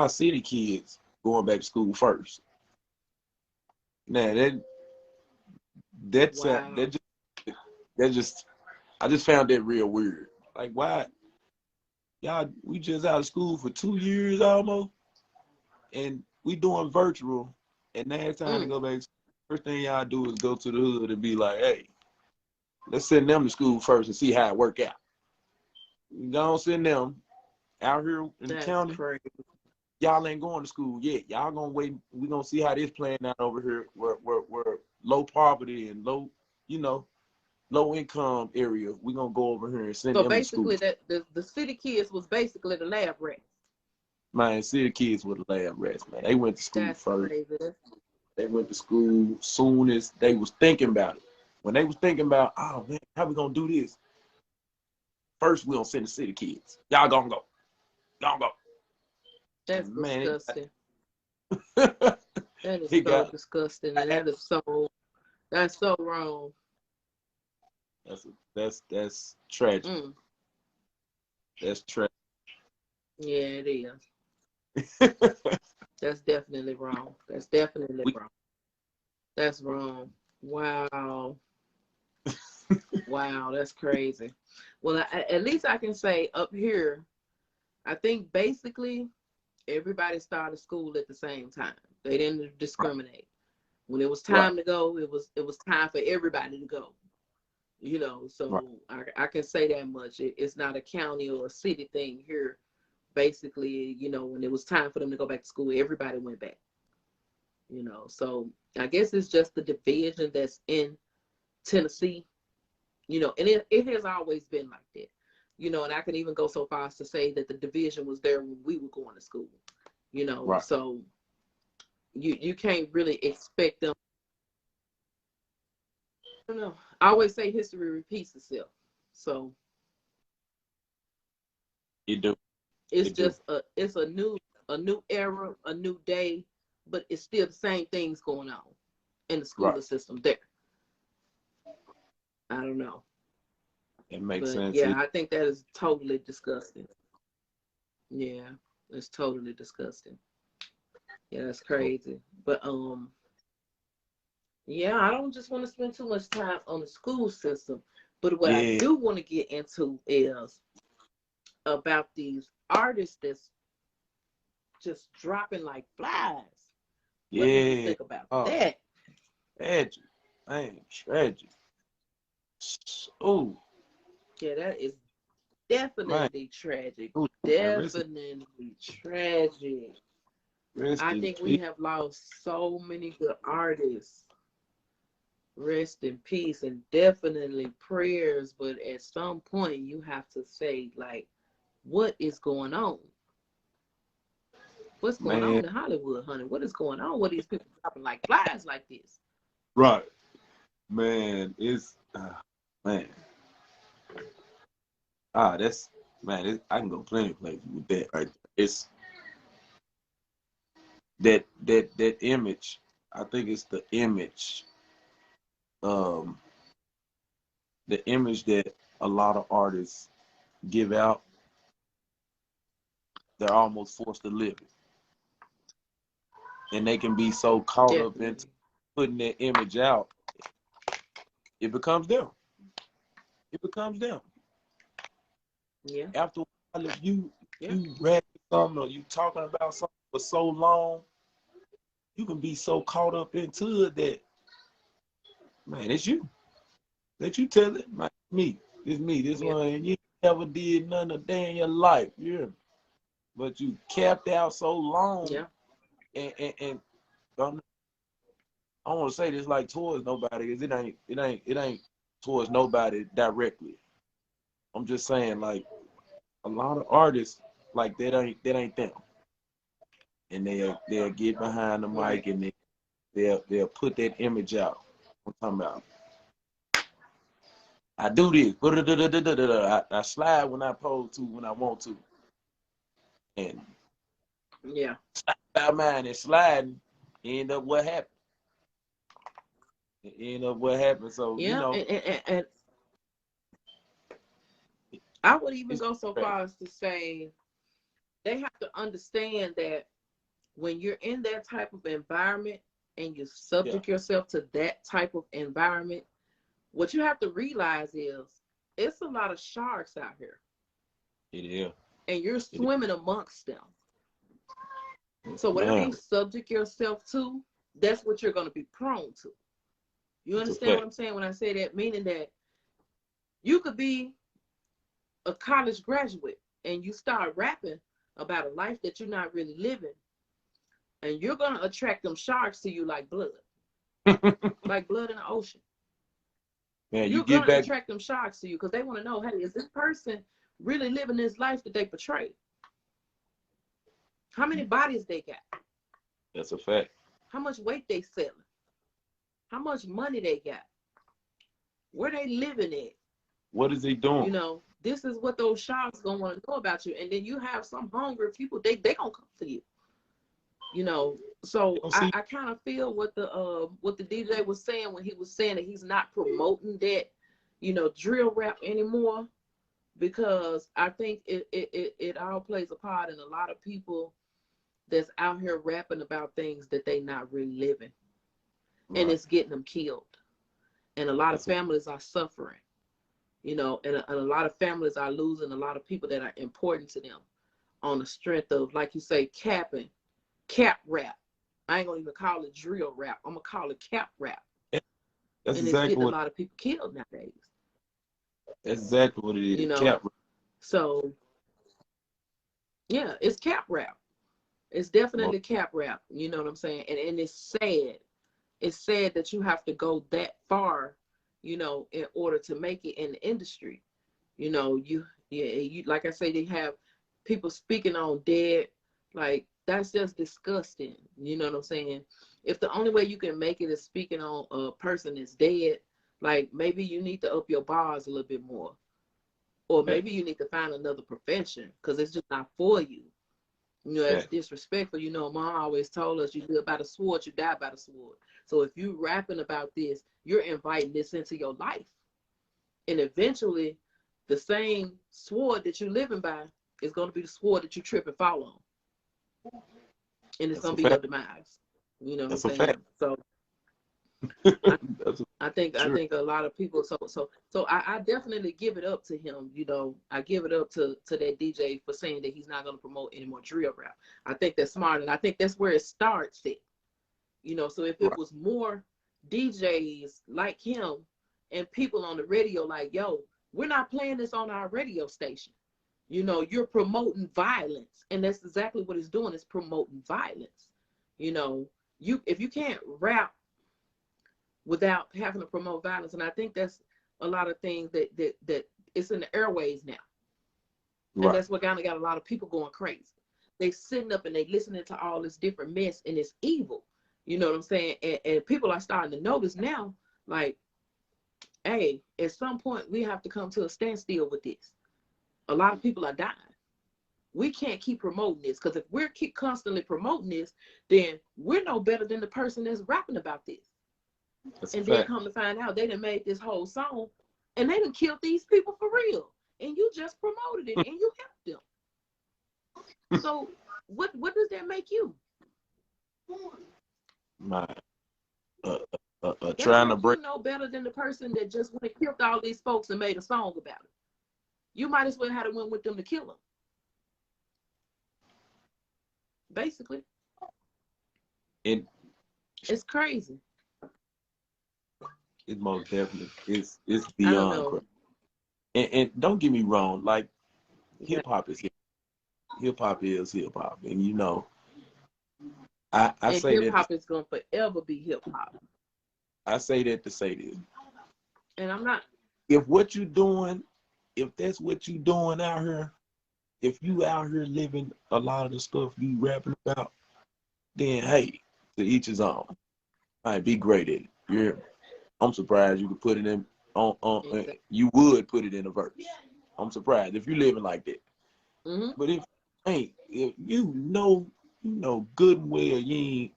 city kids going back to school first. Now I just found that real weird. Like, why we just out of school for 2 years almost, and we doing virtual, and now it's time to go back. First thing y'all do is go to the hood and be like, hey, let's send them to school first and see how it work out. We gonna send them out here in the county. Crazy. Y'all ain't going to school yet. Y'all gonna wait. We gonna see how this playing out over here. Where low poverty and low income area. We gonna go over here and send them to school. So basically, the city kids was basically the lab rats. Man, city kids were the lab rats. Man, they went to school first. Crazy. They went to school soon as they was thinking about it. When they was thinking about, oh man, how we gonna do this? First, we gonna send the city kids. Y'all gonna go. That's disgusting. That is so disgusting, and that's so wrong. That's tragic. That's tragic. Yeah, it is. That's definitely wrong. That's wrong. Wow. Wow, that's crazy. Well, at least I can say up here, I think basically everybody started school at the same time. They didn't discriminate. When it was Right. time to go, it was time for everybody to go. Right. So I can say that much. It's not a county or a city thing here. Basically, when it was time for them to go back to school, everybody went back. So I guess it's just the division that's in Tennessee. And it has always been like that. And I can even go so far as to say that the division was there when we were going to school. Right. So you can't really expect them. I don't know. I always say history repeats itself. So It do. it's It do. just it's a new era, a new day, but it's still the same things going on in the school Right. system there. I don't know. It makes But sense. yeah, I think that is totally disgusting. Yeah, it's totally disgusting. Yeah, that's crazy. But yeah, I don't just want to spend too much time on the school system. But what I Yeah. do want to get into is about these artists that's just dropping like flies. What do you Yeah. think about Oh, that? tragic. Man, tragic. Oh, Yeah, that is man. definitely tragic. Ooh, man. Definitely tragic. Rest I in think we peace. have lost so many good artists. Rest in peace and definitely prayers. But at some point, you have to say, like, what is going on? What's going Man, on in Hollywood, honey? What is going on with these people dropping like flies like this? right. Man, man. That's man. I can go plenty of places with that. Right. It's that image. I think it's um, the image that a lot of artists give out. They're almost forced to live it, and they can be so caught up into Definitely. putting that image out, it becomes them. It becomes them. Yeah. After a while, if you Yeah. you read something or you talking about something for so long, you can be so caught up into it that man, it's you. Let you tell it, man, me. It's me. This Yeah. one, and you never did none of day in your life. Yeah. But you kept out so long Yeah. and I don't want to say this like towards nobody because it ain't towards nobody directly. I'm just saying like a lot of artists like that ain't them, and they'll get behind the Right. mic and they'll put that image out. I'm talking about I do this, I slide when I pose to when I want to, and Yeah. by mine and sliding end up what happened. It end up what happened. So Yeah. And I would even it's go so tragic. far as to say they have to understand that when you're in that type of environment and you Yeah, subject yourself to that type of environment, what you have to realize is it's a lot of sharks out here it is. and you're It swimming amongst them. is. So whatever Man, you subject yourself to, that's what you're going to be prone to. You it's a understand what fact. I'm saying when I say that? Meaning that you could be a college graduate and you start rapping about a life that you're not really living, and you're going to attract them sharks to you like blood in the ocean. Man, you You're get going to back. attract them sharks to you because they want to know, hey, is this person really living this life that they portray? How many bodies they got? That's a fact. How much weight they selling? How much money they got? Where they living at? What is he doing? This is what those sharks gonna want to know about you. And then you have some hungry people, they gonna come for you. You So don't see. I kind of feel what the DJ was saying when he was saying that he's not promoting that, drill rap anymore, because I think it all plays a part in a lot of people that's out here rapping about things that they not really living, and Right. it's getting them killed. And a lot of families are suffering, you know, and a lot of families are losing a lot of people that are important to them on the strength of, like you say, cap rap. I ain't gonna even call it drill rap. I'm gonna call it cap rap. That's and exactly it's getting what. a lot of people killed nowadays. That's exactly what it is. You know, Cap. so yeah, it's cap rap. It's definitely cap rap. You know what I'm saying? And it's sad. It's sad that you have to go that far, you know, in order to make it in the industry. You know, you like I say, they have people speaking on dead, like that's just disgusting. You know what I'm saying? If the only way you can make it is speaking on a person that's dead, like maybe you need to up your bars a little bit more. Or maybe you need to find another profession because it's just not for you. You know, that's disrespectful. You know, Mom always told us you live by the sword, you die by the sword. So if you rapping about this, you're inviting this into your life. And eventually, the same sword that you're living by is going to be the sword that you trip and fall on. And it's going to be your demise. You know what I'm saying? So I think a lot of people, so I definitely give it up to him. You know, I give it up to that DJ for saying that he's not going to promote any more drill rap. I think that's smart, and I think that's where it starts at. You know, so if it was more DJs like him and people on the radio like, yo, we're not playing this on our radio station. You know, you're promoting violence, and that's exactly what it's doing. It's promoting violence. You know, if you can't rap without having to promote violence. And I think that's a lot of things that it's in the airways now. And that's what kind of got a lot of people going crazy. They sitting up and they listening to all this different mess, and it's evil. You know what I'm saying? And people are starting to notice now, like, hey, at some point we have to come to a standstill with this. A lot of people are dying. We can't keep promoting this, because if we're keep constantly promoting this, then we're no better than the person that's rapping about this. And then come to find out they done made this whole song and they done killed these people for real. And you just promoted it and you helped them. So what does that make you? Trying to break. You know better than the person that just went and killed all these folks and made a song about it. You might as well have went with them to kill them. Basically. It's crazy. It's most definitely it's beyond crazy. And don't get me wrong, like hip hop is hip hop, and you know, I say that hip hop is gonna forever be hip hop. I say that to say this, and I'm not. If what you doing, if that's what you doing out here, if you out here living a lot of the stuff you rapping about, then hey, to each his own. All right, be great at it. I'm surprised you could put it in on exactly. You would put it in a verse. I'm surprised if you living like that. Mm-hmm. But if you know good and well you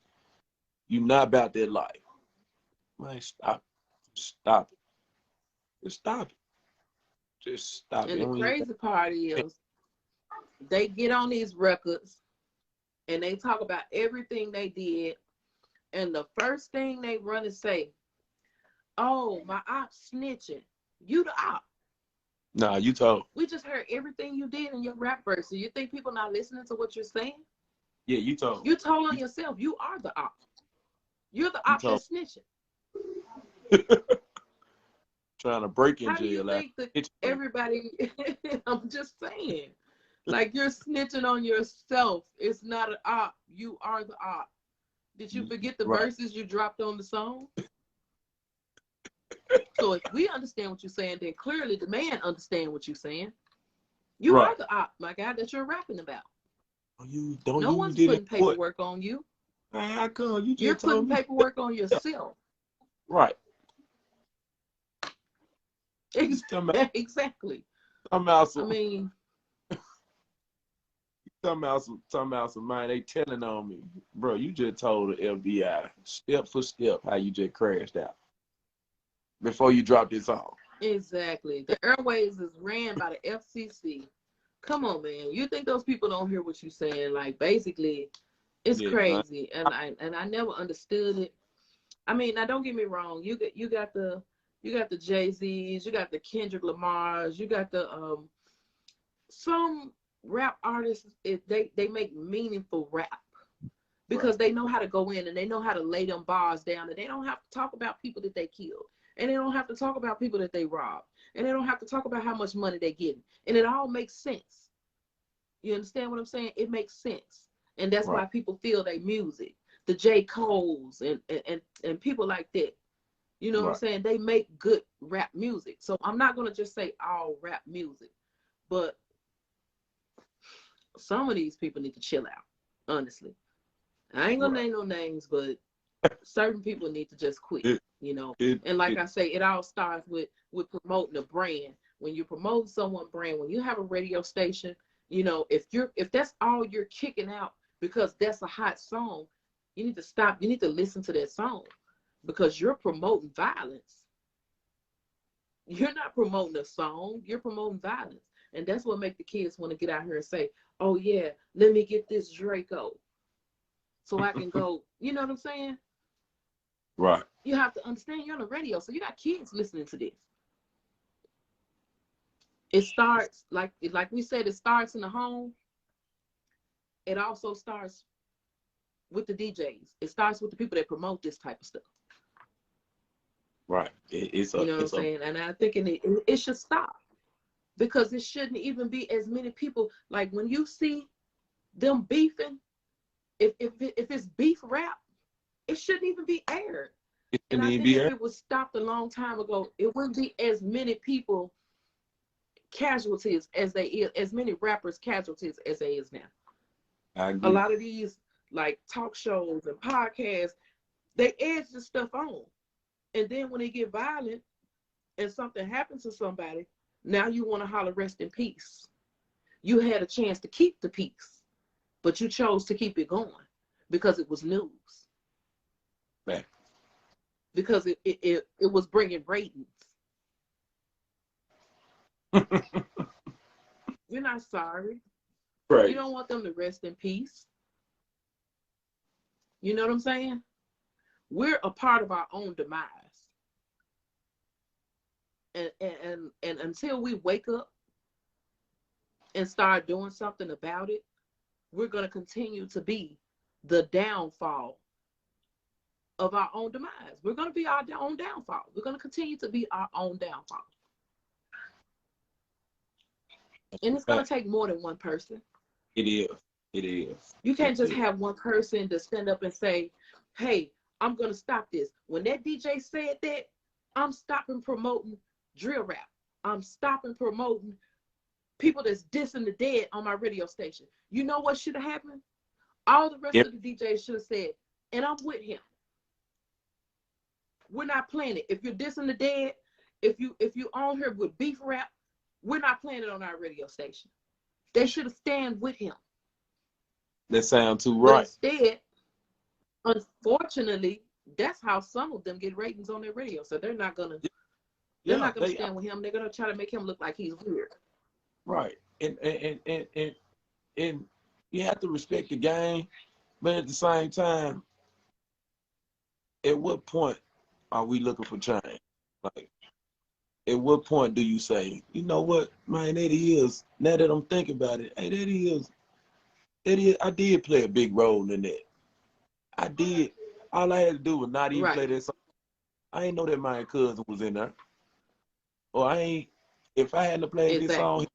not about that life, man, stop it. Just stop it. Just stop it. And the crazy part is they get on these records and they talk about everything they did, and the first thing they run and say, oh, my op snitching. You the op. Nah, you told. We just heard everything you did in your rap verse. So you think people not listening to what you're saying? Yeah, you told. You told on yourself. You are the op. You're the op that's snitching. Trying to break in jail. How do you think that everybody, I'm just saying, like you're snitching on yourself. It's not an op. You are the op. Did you forget the verses you dropped on the song? So if we understand what you're saying, then clearly the man understand what you're saying. You are the op, my guy, that you're rapping about. No one's putting paperwork on you. How come you're putting paperwork on yourself? Right. Exactly. Talking about some man, they telling on me. Bro, you just told the FBI step for step how you just crashed out before you dropped this song. Exactly. The airways is ran by the FCC. Come on, man. You think those people don't hear what you're saying? Like, basically, it's crazy. And I never understood it. I mean, now don't get me wrong. You got the You got the Jay-Z's, you got the Kendrick Lamar's, you got the some rap artists. They make meaningful rap because they know how to go in and they know how to lay them bars down, and they don't have to talk about people that they killed, and they don't have to talk about people that they robbed, and they don't have to talk about how much money they're getting, and it all makes sense. You understand what I'm saying? It makes sense, and that's why people feel their music. The J. Cole's and people like that. You know what I'm saying? They make good rap music. So I'm not gonna just say all rap music, but some of these people need to chill out. Honestly, I ain't gonna name no names, but certain people need to just quit. You know, and like I say, it all starts with promoting a brand. When you promote someone's brand, when you have a radio station, you know, if that's all you're kicking out because that's a hot song, you need to stop. You need to listen to that song because you're promoting violence. You're not promoting a song. You're promoting violence. And that's what make the kids want to get out here and say, oh, yeah, let me get this Draco so I can go. You know what I'm saying? Right. You have to understand you're on the radio, so you got kids listening to this. It starts, like we said, it starts in the home. It also starts with the DJs. It starts with the people that promote this type of stuff. Right. You know what I'm saying? And I think it should stop because it shouldn't even be as many people. Like when you see them beefing, if it's beef rap, it shouldn't even be aired. And I think if it was stopped a long time ago, it wouldn't be as many people casualties as many rappers casualties as there is now. I agree. A lot of these like talk shows and podcasts, they edge the stuff on. And then when they get violent and something happens to somebody, now you want to holler rest in peace. You had a chance to keep the peace, but you chose to keep it going because it was news. Right. Because it was bringing ratings. You're not sorry. Right. You don't want them to rest in peace. You know what I'm saying? We're a part of our own demise. And until we wake up and start doing something about it, we're going to continue to be the downfall of our own demise. We're going to be our own downfall. We're going to continue to be our own downfall. And it's going to take more than one person. It is. It is. You can't just have one person to stand up and say, hey, I'm going to stop this. When that DJ said that, I'm stopping promoting drill rap. I'm stopping promoting people that's dissing the dead on my radio station. You know what should have happened? All the rest of the DJs should have said, and I'm with him. We're not playing it. If you're dissing the dead, if you on here with beef rap, we're not playing it on our radio station. They should have stand with him. That sounds too right. But instead, unfortunately, that's how some of them get ratings on their radio. So they're not gonna stand with him. They're gonna try to make him look like he's weird. Right. And you have to respect the game, but at the same time, at what point are we looking for change? Like, at what point do you say, you know what, man, that is, now that I'm thinking about it, hey, that is, I did play a big role in that. I did. All I had to do was not even play that song. I ain't know that my cousin was in there. Or if I hadn't played this song, he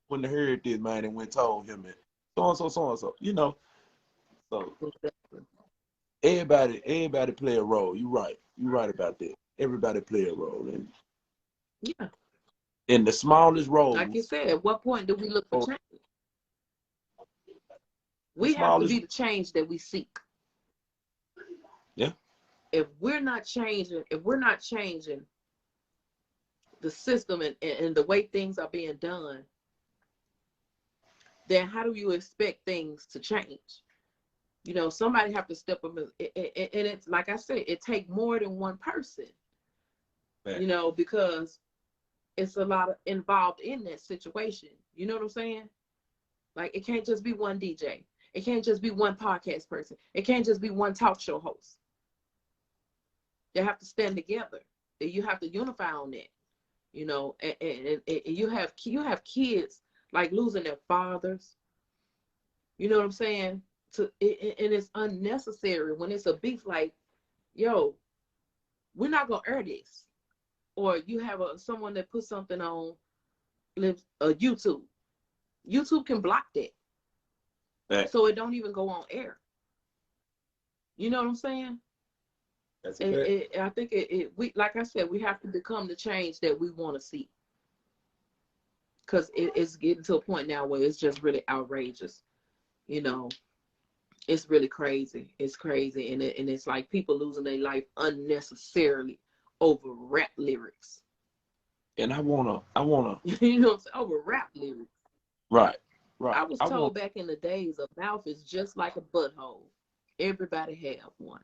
wouldn't have heard this, man, and went told him it. So-and-so, you know. So everybody play a role. You're right. You're right about that. Everybody play a role. And yeah. In the smallest role. Like you said, at what point do we look for change? We have to be the change that we seek. Yeah. If we're not changing the system and the way things are being done, then how do you expect things to change? You know, somebody have to step up, and it's like I said, it takes more than one person. Right. You know, because it's a lot involved in that situation. You know what I'm saying? Like, it can't just be one DJ. It can't just be one podcast person. It can't just be one talk show host. They have to stand together. you have to unify on that, you know, and you have kids like losing their fathers. You know what I'm saying? And it's unnecessary when it's a beef. Like, yo, we're not gonna air this. Or you have someone that puts something on YouTube. YouTube can block that, so it don't even go on air. You know what I'm saying? That's okay. I think we, like I said, we have to become the change that we want to see. Because it's getting to a point now where it's just really outrageous. You know, it's really crazy. It's crazy, and it's like people losing their life unnecessarily over rap lyrics. And I wanna, you know what I'm saying? Over rap lyrics. Right. I was told back in the days, a mouth is just like a butthole. Everybody have one.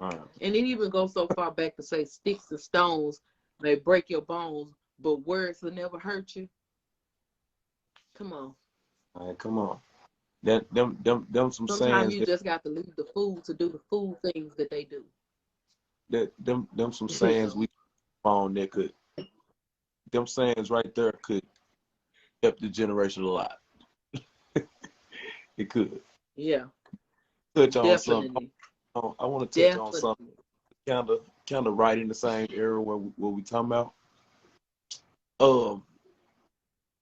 And it even goes so far back to say sticks and stones may break your bones, but words will never hurt you. Come on. All right, come on. Them some Sometimes sayings. You just got to leave the fool to do the fool things that they do. Them some sayings we found that could. Them sayings right there could help the generation a lot. It could. Yeah. Touch on Definitely. something. I want to touch on something kind of right in the same era where we talking about.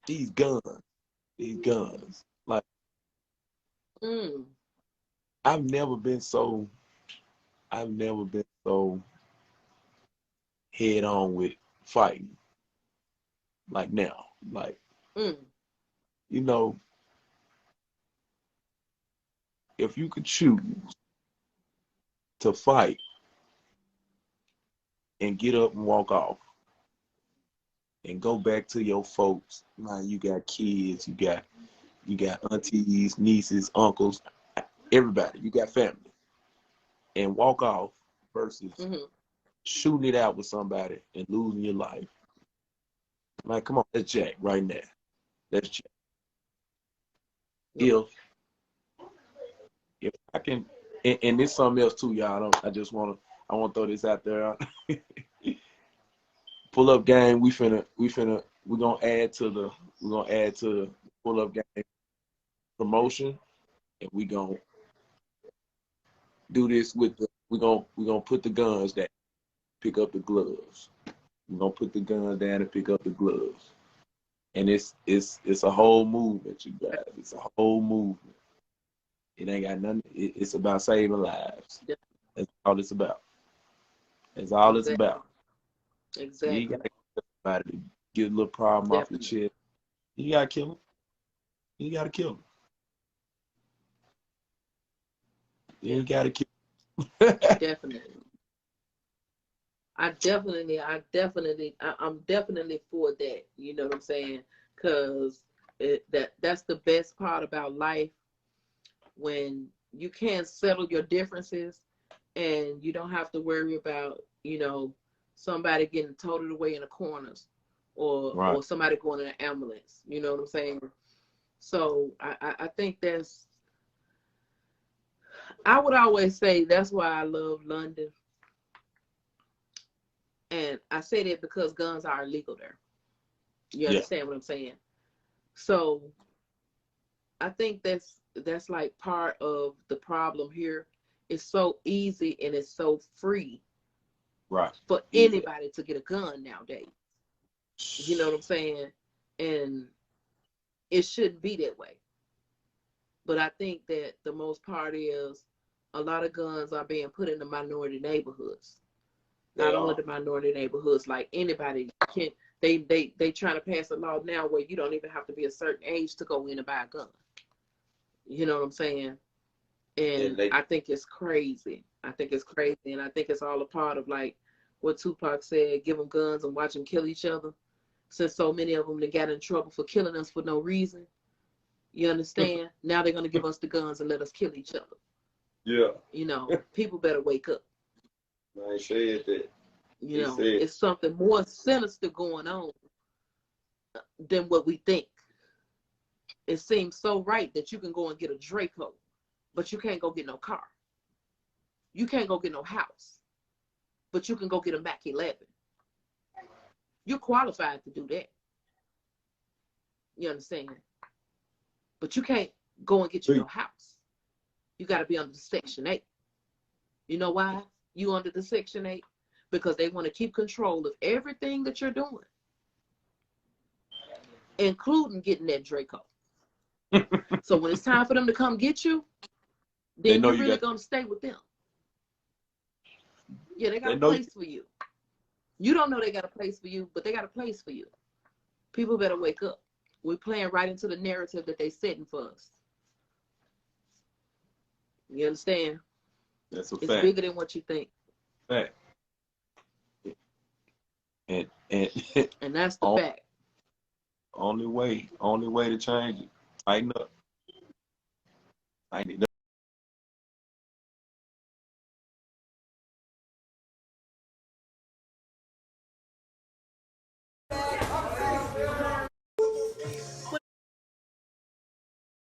These guns. Like, I've never been so head on with fighting like now. Like, you know, if you could choose to fight and get up and walk off and go back to your folks, now you got kids, you got aunties, nieces, uncles, everybody, you got family, and walk off versus shooting it out with somebody and losing your life. Like, come on, let's jack right now. Let's jack. If I can, and there's something else too, y'all. I want to throw this out there. Pull up game. We're gonna add to the pull up game promotion, and we gonna do this with we're gonna put the guns down, pick up the gloves. We're gonna put the guns down and pick up the gloves. And it's a whole movement, you guys. It's a whole movement. It ain't got nothing. It's about saving lives. Yeah. That's all it's about. That's all it's about. Exactly. You gotta kill somebody to get a little problem off your chest. You gotta kill him. You gotta kill him. You gotta kill him. Definitely. I'm definitely for that. You know what I'm saying? Because that's the best part about life, when you can settle your differences and you don't have to worry about, you know, somebody getting toted away in the corners or somebody going in an ambulance. You know what I'm saying? So I think I would always say that's why I love London. And I say that because guns are illegal there. You understand what I'm saying? So I think that's like part of the problem here. It's so easy and it's so free for anybody to get a gun nowadays. You know what I'm saying? And it shouldn't be that way. But I think that the most part is a lot of guns are being put in the minority neighborhoods. Not only the minority neighborhoods, like anybody can. They trying to pass a law now where you don't even have to be a certain age to go in and buy a gun. You know what I'm saying? And I think it's crazy. And I think it's all a part of, like what Tupac said, give them guns and watch them kill each other. Since so many of them they got in trouble for killing us for no reason. You understand? Now they're going to give us the guns and let us kill each other. Yeah. You know, people better wake up. I said that. You know, it's something more sinister going on than what we think. It seems so right that you can go and get a Draco, but you can't go get no car. You can't go get no house, but you can go get a Mac 11. You're qualified to do that. You understand? But you can't go and get you no house. You got to be under the Section 8. You know why you under the Section 8? Because they want to keep control of everything that you're doing, including getting that Draco. So when it's time for them to come get you, then you're really going to stay with them. Yeah, they got a place for you. You don't know they got a place for you, but they got a place for you. People better wake up. We're playing right into the narrative that they're setting for us. You understand? That's a fact. It's bigger than what you think. Fact. And that's the fact. Only way to change it. Tighten up.